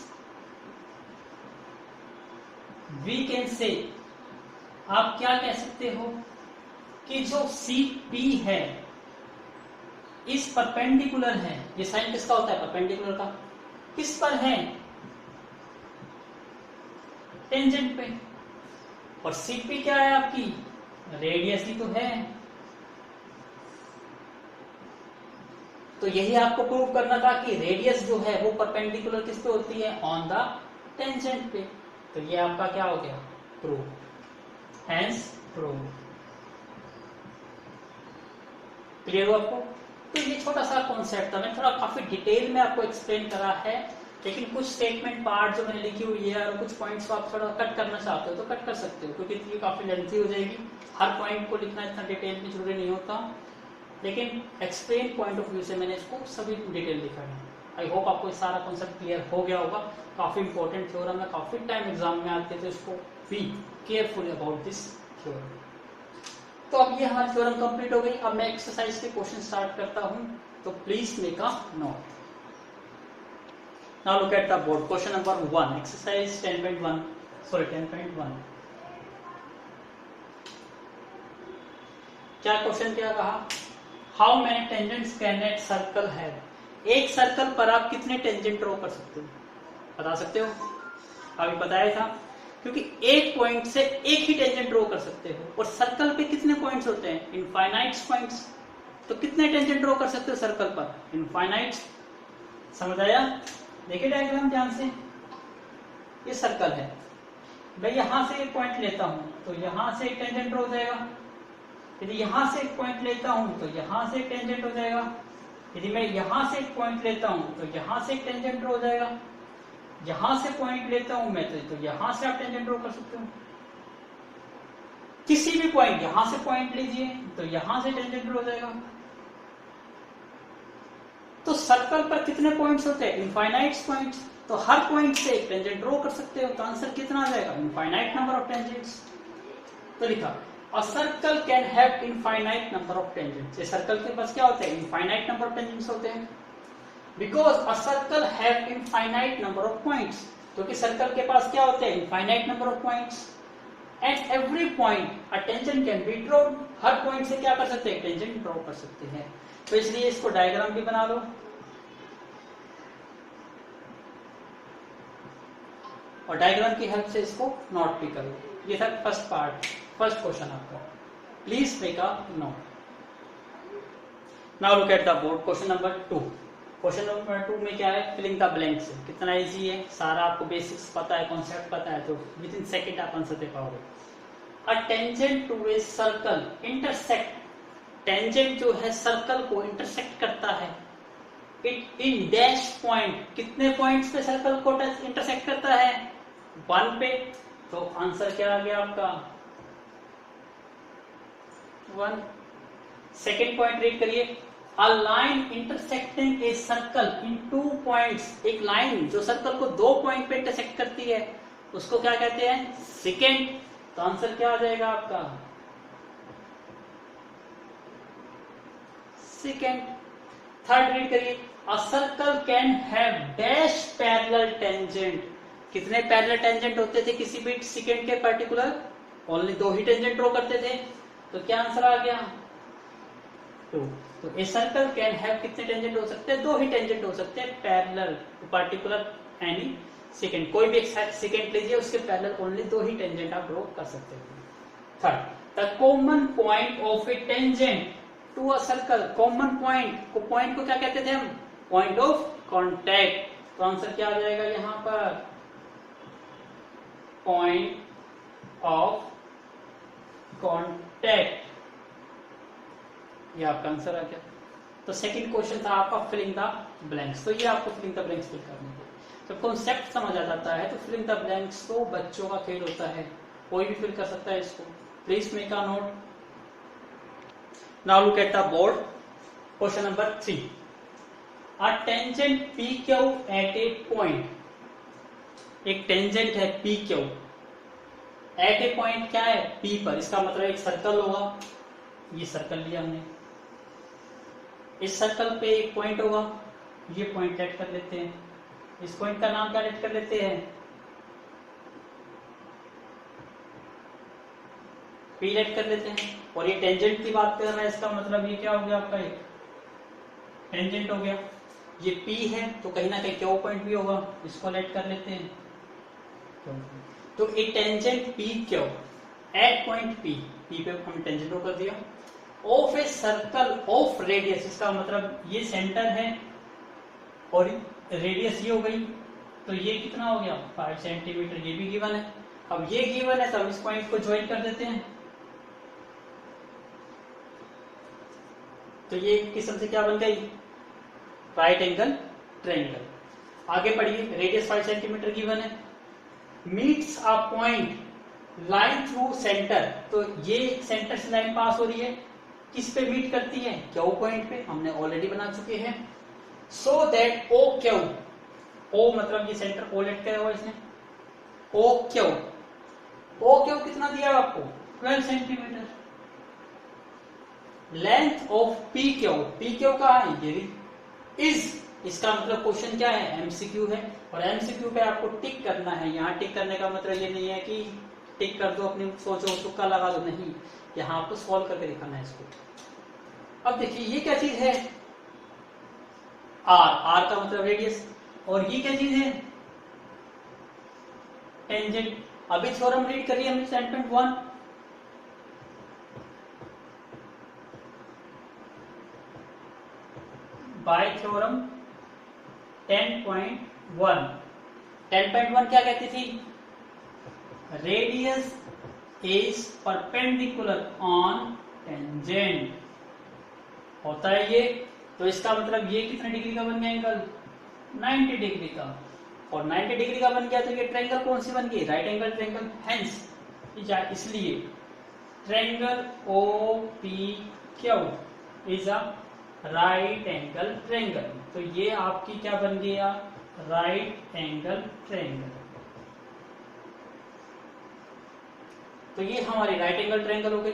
वी कैन से, आप क्या कह सकते हो कि जो CP है इस परपेंडिकुलर है, ये साइन किसका होता है, परपेंडिकुलर का, किस पर है, टेंजेंट पे, और CP क्या है आपकी, रेडियस ही तो है। तो यही आपको प्रूव करना था कि रेडियस जो है वो परपेंडिकुलर किस पे होती है, ऑन द टेंजेंट पे। तो ये आपका क्या हो गया, प्रूव, हेंस प्रूव। क्लियर हो आपको? तो ये छोटा सा कॉन्सेप्ट था, मैं थोड़ा काफी डिटेल में आपको एक्सप्लेन करा है, लेकिन कुछ स्टेटमेंट पार्ट जो मैंने लिखी हुई है और कुछ पॉइंट्स को आप थोड़ा कट करना चाहते हो तो कट कर सकते हो, क्योंकि ये काफी लेंथी हो जाएगी। हर पॉइंट को लिखना इतना डिटेल में जरूरी नहीं होता, लेकिन एक्सप्लेन पॉइंट ऑफ व्यू से मैंने इसको सभी डिटेल लिखा है। आई होप आपको सारा कॉन्सेप्ट क्लियर हो गया होगा। काफी इंपॉर्टेंट थ्योरम है, काफी टाइम एग्जाम में आते थे, इसको be careful about this theorem. तो अब ये हमारी थ्योरम कंप्लीट हो गई। अब मैं एक्सरसाइज के क्वेश्चन स्टार्ट करता हूं, तो please make a note. Now look at the board. Question number 1, exercise 10.1। क्या क्वेश्चन क्या कहा, how many tangents can at circle have. एक सर्कल पर आप कितने टेंजेंट ड्रॉ कर सकते हो, बता सकते हो? अभी बताया था, क्योंकि एक पॉइंट से एक ही टेंजेंट ड्रॉ कर सकते हो, और सर्कल पे कितने पॉइंट्स होते हैं, इनफाइनाइट पॉइंट्स। तो कितने टेंजेंट ड्रॉ कर सकते हो सर्कल पर, इनफाइनाइट। समझ आया? देखिए डायग्राम ध्यान से, ये सर्कल है, मैं यहां से एक पॉइंट लेता हूं तो यहां से एक टेंजेंट ड्रॉ हो जाएगा। यदि यहां से एक पॉइंट लेता हूं तो यहां से एक टेंजेंट हो जाएगा। यदि मैं यहां से एक पॉइंट लेता हूं तो यहां से एक टेंजेंट ड्रॉ हो जाएगा। यहां से पॉइंट लेता हूं मैं तो यहां से आप टेंजेंट ड्रॉ कर सकते हो। किसी भी पॉइंट, यहां से पॉइंट लीजिए तो यहां से टेंजेंट ड्रॉ हो जाएगा। तो सर्कल पर कितने पॉइंट्स होते हैं, इनफाइनाइट पॉइंट्स। तो हर पॉइंट से एक टेंजेंट ड्रॉ कर सकते हो, तो आंसर कितना आ जाएगा, इनफाइनाइट नंबर ऑफ टेंजेंट्स। तो लिखा, a circle can have infinite number of tangents. ये सर्कल के पास क्या होते हैं, इनफाइनाइट नंबर ऑफ टेंजेंट्स होते हैं। Because a circle have infinite number of points, क्योंकि सर्कल के पास क्या होते हैं, infinite number of points. At every point a tangent can be drawn. Her point से क्या कर सकते हैं, टेंजेंट ड्रॉ कर सकते हैं। तो इसलिए इसको डायग्राम भी बना लो, और डायग्राम की हेल्प से इसको नोट भी करो। ये था फर्स्ट पार्ट, फर्स्ट क्वेश्चन आपका। Please make a note. Now look at the board. Question number 2। Question number 2 में क्या है, फिलिंग द ब्लैंक्स। कितना इजी है, सारा आपको बेसिक्स पता है, कॉन्सेप्ट पता है, तो विद इन सेकंड आप आंसर दे पाओगे। A tangent to a circle intersect. Tangent जो है सर्कल को इंटरसेक्ट करता है, इट इन डैश पॉइंट। कितने पॉइंट्स पे सर्कल को इंटरसेक्ट करता है, 1 पे। तो आंसर क्या आ गया आपका, 1। सेकेंड पॉइंट रीड करिए, a line intersecting a circle in 2 points. एक लाइन जो सर्कल को 2 पॉइंट पे इंटरसेक्ट करती है उसको क्या कहते हैं, सेकेंड। तो आंसर क्या आ जाएगा आपका, सेकेंड। थर्ड रीड करिए, a circle can have dash parallel tangent. कितने पैरेलल टेंजेंट होते थे किसी भी सेकेंड के पर्टिकुलर, ओनली 2 ही टेंजेंट ड्रॉ करते थे। तो क्या आंसर आ गया, 2। तो ए सर्कल कैन हैव कितने टेंजेंट हो सकते हैं, 2 ही टेंजेंट हो सकते हैं पैरेलल पर्टिकुलर एनी सेकेंड। कोई भी एक सेकेंड लीजिए, उसके पैरेलल ओनली 2 ही टेंजेंट आप ड्रॉ कर सकते हैं। Third, the common point of a tangent to a circle. Common point को क्या कहते थे हम, पॉइंट ऑफ कॉन्टैक्ट। तो आंसर क्या आ जाएगा यहां पर, पॉइंट ऑफ कॉन्टैक्ट। ये आपका आंसर आ गया। तो सेकंड क्वेश्चन था आपका फिलिंग द ब्लैंक्स। तो ये आपको फिलिंग द ब्लैंक्स फिल करने थे। जब कॉन्सेप्ट समझ आ जाता है तो फिलिंग द ब्लैंक्स तो बच्चों का खेल होता है, कोई भी फिल कर सकता है इसको। Please make a note. Now look at the board. Question number 3, a tangent P Q at a point. एक टेंजेंट है P Q at a point, क्या है, पी पर। इसका मतलब एक सर्कल होगा, ये सर्कल लिया हमने, इस सर्कल पे एक पॉइंट होगा, ये पॉइंट लेट कर लेते हैं। इस पॉइंट का नाम क्या लेट कर लेते हैं, पी लेट कर लेते हैं। और ये टेंजेंट की बात कर रहा है, इसका मतलब ये क्या हो गया आपका, एक टेंजेंट हो गया। ये पी है तो कहीं ना कहीं क्यू पॉइंट भी होगा, इसको लेट कर लेते हैं। तो एक tangent P Q at point P, P पे हमने टेंजेंट ड्रॉ कर दिया, of a circle of radius, इसका मतलब ये सेंटर है और रेडियस ये हो गई, तो ये कितना हो गया 5 सेंटीमीटर, ये भी गिवन है। अब ये गिवन है तो हम इस पॉइंट को ज्वाइन कर देते हैं, तो ये किस्म से क्या बन गई राइट एंगल ट्रायंगल। आगे पढ़िए, रेडियस 5 सेंटीमीटर गिवन है, meets a point line through centre, तो ये सेंटर से लाइन पास हो रही है, किस पे मीट करती है क्यू पॉइंट पे, हमने ऑलरेडी बना चुके हैं। सो दैट ओ क्यू, ओ मतलब ये सेंटर ओ लेट किया हुआ इसने, ओ क्यू, ओ क्यू कितना दिया है आपको 12 centimetre. Length of P Q, P Q कहाँ है ये इज, इसका मतलब क्वेश्चन क्या है एमसीक्यू है, और एमसीक्यू पे आपको टिक करना है। यहाँ टिक करने का मतलब ये नहीं है कि टिक कर दो अपनी सोचो तुक्का लगा दो, नहीं, यहाँ आपको सॉल्व करके दिखाना है इसको। अब देखिए ये क्या चीज है आर, आर का मतलब रेडियस, और ये क्या चीज है टेंजेंट। अभी थ्योरम रीड करिए हमने 10.1, बाय थ्योरम 10.1, 10.1 क्या कहती थी, radius is perpendicular on tangent, होता है ये, तो इसका मतलब ये कितने डिग्री का बन गया एंगल 90 डिग्री का, और 90 डिग्री का बन गया तो ये ट्रायंगल कौन सी बन गई राइट एंगल ट्रायंगल, हेंस इसलिए triangle O P Q is a right angle triangle, तो ये आपकी क्या बन गया राइट एंगल ट्रायंगल। तो ये हमारी राइट एंगल ट्रायंगल हो गई।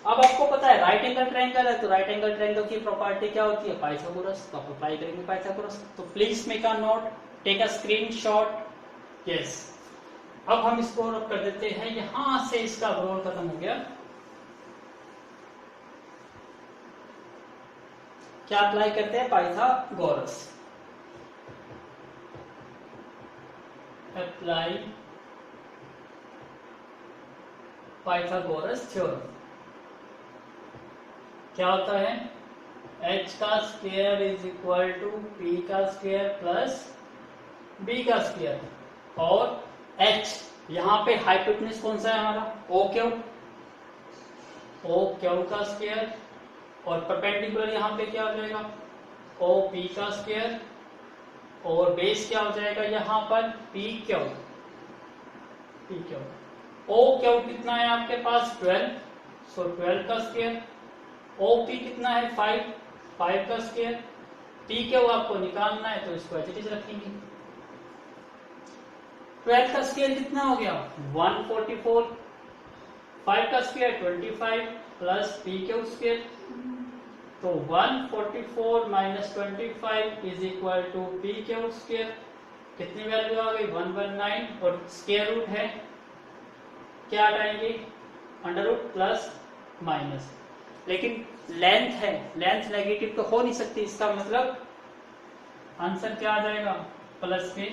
अब आपको पता है राइट एंगल ट्रायंगल है, तो राइट एंगल ट्रायंगल की प्रॉपर्टी क्या होती है पाइथागोरस, तो आप अप्लाई करेंगे पाइथागोरस। तो please make a note, take a screenshot. Yes, अब हम इसको रब कर देते हैं, यहां से इसका रोल खत्म हो गया। क्या अप्लाई करते हैं पाइथागोरस, अप्लाई पाइथागोरस थ्योरम। क्या होता है h का square is equal to p का स्क्वायर प्लस b का स्क्वायर, और h यहाँ पे हाइपोटेन्यूज कौन सा है हमारा o क्यू का स्क्वायर, और परपेंडिकुलर यहाँ पे क्या हो जाएगा o p का स्क्वायर, और बेस क्या हो जाएगा यहाँ पर p क्यू। o क्यू कितना है आपके पास 12, सो 12 का स्क्वायर, OP कितना है 5 का स्क्वायर, P क्यू आपको निकालना है तो इसको एज इट इज रखेंगे। 12 का स्क्वायर कितना हो गया 144, 5 का स्क्वायर 25 प्लस P क्यू स्क्वायर, तो 144 minus 25 is equal to P Q square, कितनी वैल्यू आ गई 119, और स्क्वायर रूट है क्या हटाएंगे अंडर रूट प्लस माइनस, लेकिन लेंथ है, लेंथ नेगेटिव तो हो नहीं सकती, इसका मतलब आंसर क्या आ जाएगा प्लस के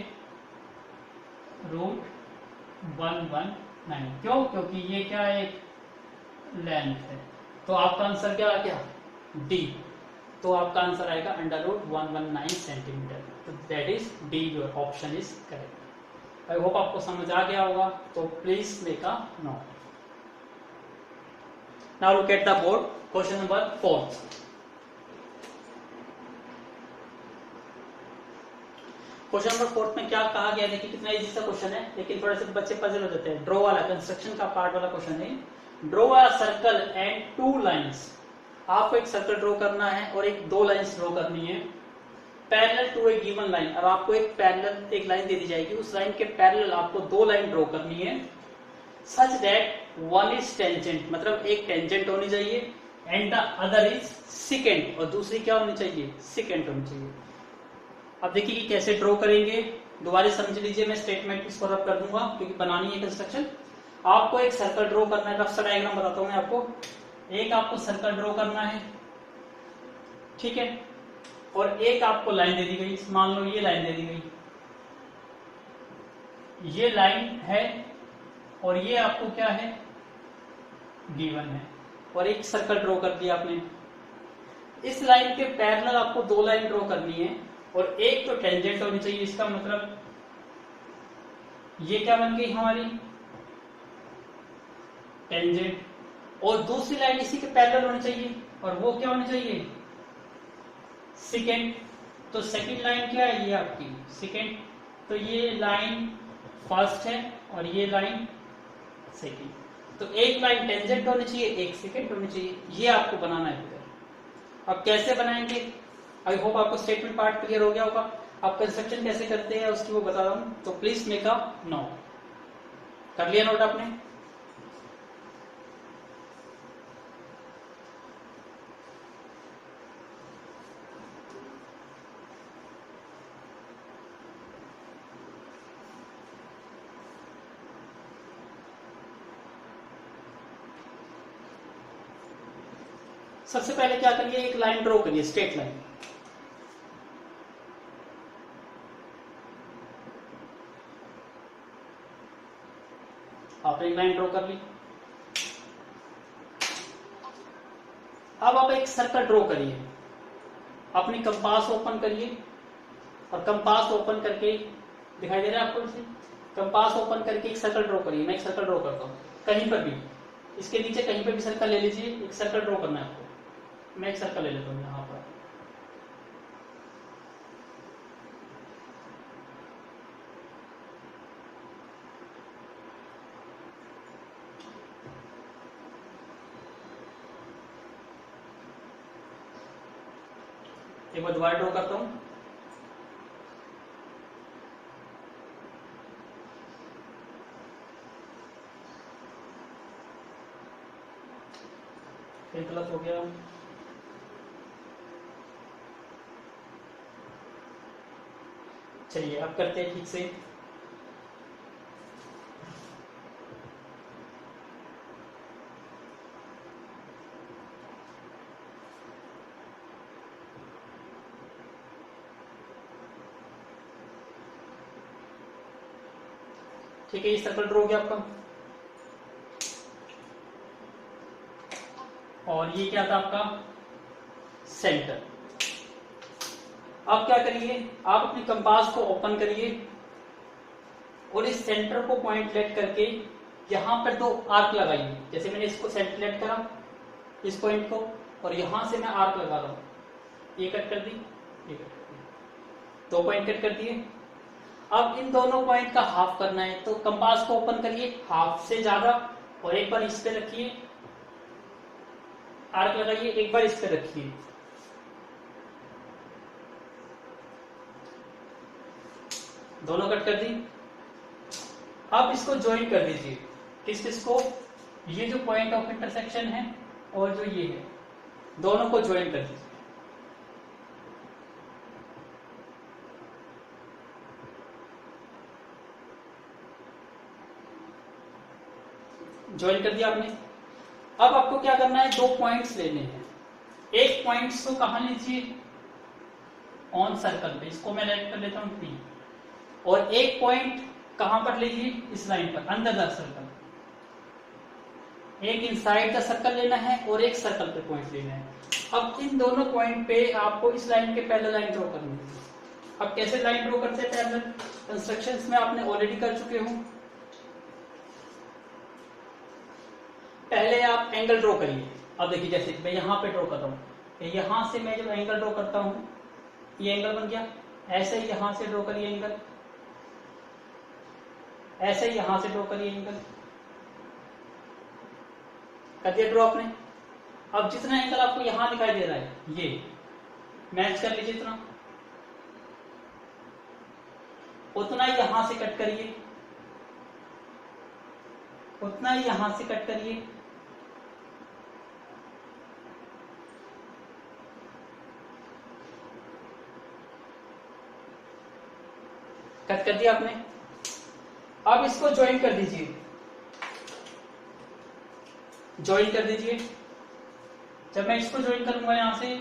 रूट 119, क्यों, क्योंकि ये क्या है एक लेंथ है, तो आपका आंसर क्या आ गया डी, तो आपका आंसर आएगा अंडर रूट 119 सेंटीमीटर, तो that is D, your option is correct. I hope आपको समझ आ गया होगा, तो please make a note. Now look at the board. Question number 4. Question number 4 में क्या कहा गया, देखिए कितना इजी सा क्वेश्चन है, लेकिन थोड़े से बच्चे पजल हो जाते हैं। ड्रॉ वाला कंस्ट्रक्शन का पार्ट वाला क्वेश्चन है। ड्रॉ वाला सर्कल एंड 2 लाइंस, आपको एक सर्कल ड्रॉ करना है और एक 2 लाइंस ड्रॉ करनी है parallel to a given line. अब आपको एक पैरेलल एक लाइन दे दी जाएगी, उस लाइन के पैरेलल आपको 2 लाइन ड्रॉ करनी है such that one is tangent, मतलब एक टेंजेंट होनी चाहिए and the other is secant, और दूसरी क्या होनी चाहिए सिकेंट होनी चाहिए। अब देखिए कि कैसे ड्रॉ करेंगे, दोबारा समझ लीजिए, मैं स्टेटमेंट इसको रब कर दूंगा क्योंकि बनानी है कंस्ट्रक्शन। आपको एक सर्कल ड्रॉ करना है, रफ सा डायग्राम बताता हूं मैं आपको। एक आपको सर्कल ड्रॉ करना है, ठीक है, और एक आपको लाइन दे दी गई, मान लो ये लाइन दे दी गई, ये लाइन है और ये आपको क्या है गिवन है, और एक सर्कल ड्रॉ कर दिया आपने। इस लाइन के पैरेलल आपको दो लाइन ड्रॉ करनी है, और एक तो टेंजेंट होनी चाहिए। इसका मतलब ये क्या बन गई हमारी टेंजेंट, और दूसरी लाइन इसी के पैरेलल होनी चाहिए, और वो क्या होनी चाहिए सेकेंड। तो सेकेंड लाइन क्या है, ये आपकी सेकेंड। तो ये लाइन फर्स्ट है और ये लाइन सेकेंड। तो एक लाइन टेंजेंट होनी चाहिए, एक सेकेंड होनी चाहिए, ये आपको बनाना है फिगर। अब कैसे बनाएंगे, आई होप आपको स्टेटमेंट पार्ट क्लियर हो गया होगा। आप कंस्ट्रक्शन कैसे करते हैं उसकी वो बता रहा हूं, तो प्लीज मेक अ नोट। कर लिया नोट आपने? सबसे पहले क्या करिए, एक लाइन ड्रॉ करिए, स्ट्रेट लाइन। आपने एक लाइन ड्रॉ कर ली। अब आप एक सर्कल ड्रॉ करिए, अपनी कंपास ओपन करिए, और कंपास ओपन करके दिखाई दे रहा है आपको इसे, कंपास ओपन करके एक सर्कल ड्रॉ करिए। मैं एक सर्कल ड्रॉ करता हूँ, कहीं पर भी इसके नीचे कहीं पर भी सर्कल ले लीजिए, एक सर्कल ड्रॉ करना है आपको। मैं एक सर्कल ले लेता हूँ यहाँ पर। एक बार दोबारा ड्रॉ करता हूँ। फिर गलत हो गया। चलिए अब करते हैं ठीक से। ठीक है, ये सर्कल ड्रॉ हो गया आपका, और ये क्या था आपका सेंटर। अब क्या करिए, आप अपनी कंपास को ओपन करिए, और इस सेंटर को पॉइंट लेट करके यहां पर दो आर्क लगाइए। जैसे मैंने इसको सेंटर लेट करा, इस पॉइंट को, और यहां से मैं आर्क लगा रहा हूं। ये कट कर दी, ये कट कर दी, दो पॉइंट कट कर दिए। अब इन दोनों पॉइंट का हाफ करना है, तो कंपास को ओपन करिए, हाफ से ज्यादा, और एक बार इस पे रखिए, आर्क लगाइए, एक बार इस पे रखिए। दोनों कट कर दी। अब इसको ज्वाइन कर दीजिए, किस किस को, ये जो पॉइंट ऑफ इंटरसेक्शन है और जो ये है, दोनों को ज्वाइन कर दीजिए। ज्वाइन कर दिया आपने। अब आपको क्या करना है, दो पॉइंट्स लेने हैं। एक पॉइंट्स को कहां लीजिए, ऑन सर्कल पे, इसको मैं राइट कर लेता हूं P, और एक पॉइंट कहां पर लीजिए, इस लाइन पर, अंदर द सर्कल। एक इनसाइड द सर्कल लेना है और एक सर्कल पे पॉइंट लेना है। अब इन दोनों पॉइंट पे आपको इस लाइन के पैरेलल लाइन ड्रॉ करनी है। अब कैसे लाइन ड्रॉ करते हैं पैरेलल, कंस्ट्रक्शंस में आपने ऑलरेडी कर चुके हो। पहले आप एंगल ड्रॉ करिए। अब देखिए, जैसे मैं यहां पे ड्रॉ करता हूं, यहां से मैं जब एंगल ड्रॉ करता हूं, ये एंगल बन गया। ऐसे ही यहां से ड्रॉ करिए एंगल, ऐसे ही यहां से ड्रॉ करिए एंगल। कर दिया ड्रॉ आपने। अब जितना एंगल आपको यहां दिखाई दे रहा है, ये मैच कर लीजिए, इतना उतना ही यहां से कट करिए, उतना ही यहां से कट करिए। कट कर दिया आपने। अब इसको ज्वाइन कर दीजिए, ज्वाइन कर दीजिए। जब मैं इसको ज्वाइन करूंगा यहां से,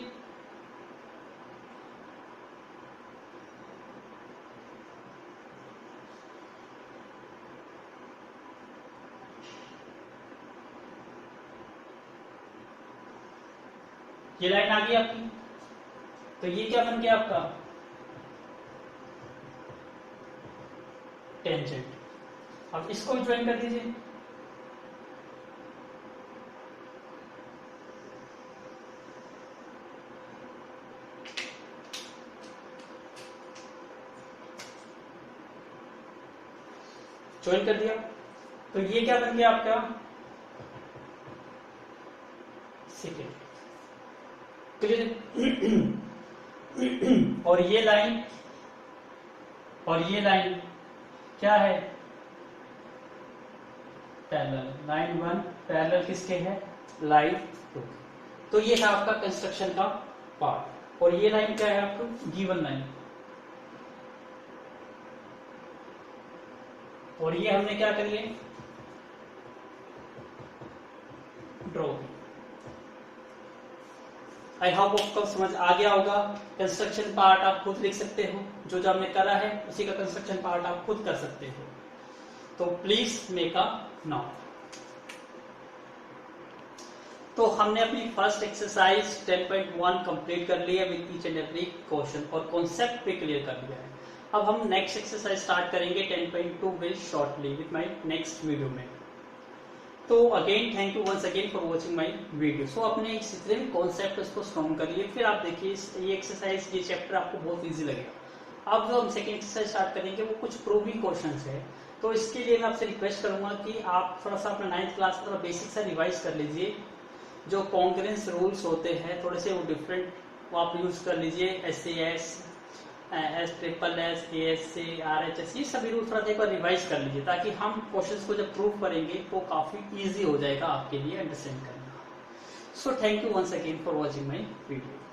ये लाइन आ गई आपकी, तो ये क्या बन गया आपका टेंजेंट। अब इसको भी ज्वाइन कर दीजिए। ज्वाइन कर दिया, तो ये क्या बन गया आपका सेकेंड। क्लियर? और ये लाइन क्या है पैरेलल, लाइन 1 पैरेलल किसके है लाइन 2। तो ये है आपका कंस्ट्रक्शन का पार्ट। और ये लाइन क्या है आपको गिवन लाइन, और ये हमने क्या करिए ड्रॉ। आई होप आपको समझ आ गया होगा। कंस्ट्रक्शन पार्ट आप खुद लिख सकते हो, जो जो हमने करा है उसी का कंस्ट्रक्शन पार्ट आप खुद कर सकते हो। तो प्लीज मेक अ नोट। तो हमने अपनी फर्स्ट एक्सरसाइज 10.1 कंप्लीट कर लिया with each and every question, और कॉन्सेप्ट भी क्लियर कर लिया है। अब हम नेक्स्ट एक्सरसाइज स्टार्ट करेंगे 10.2 will shortly with my next video में। तो again thank you once again for watching my video. So अपने जितने भी कॉन्सेप्ट उसको स्ट्रॉन्ग करिए, फिर आप देखिए ये एक्सरसाइज ये चैप्टर आपको बहुत इजी लगेगा। अब जो हम सेकंड एक्सरसाइज स्टार्ट करेंगे वो कुछ प्रूविंग क्वेश्चंस है। तो इसके लिए मैं आपसे रिक्वेस्ट करूंगा कि आप थोड़ा सा अपना 9th क्लास का थोड़ा बेसिक सा रिवाइज कर लीजिए। जो कॉन्करेंस रूल्स होते हैं थोड़े से वो डिफरेंट वो आप यूज कर लीजिए, SAS, SSS, ASA, RHS, ये सभी रूल थोड़ा एक बार रिवाइज कर लीजिए, ताकि हम क्वेश्चंस को जब प्रूव करेंगे वो काफी इजी हो जाएगा आपके लिए अंडरस्टैंड करना। So thank you once again for watching my video.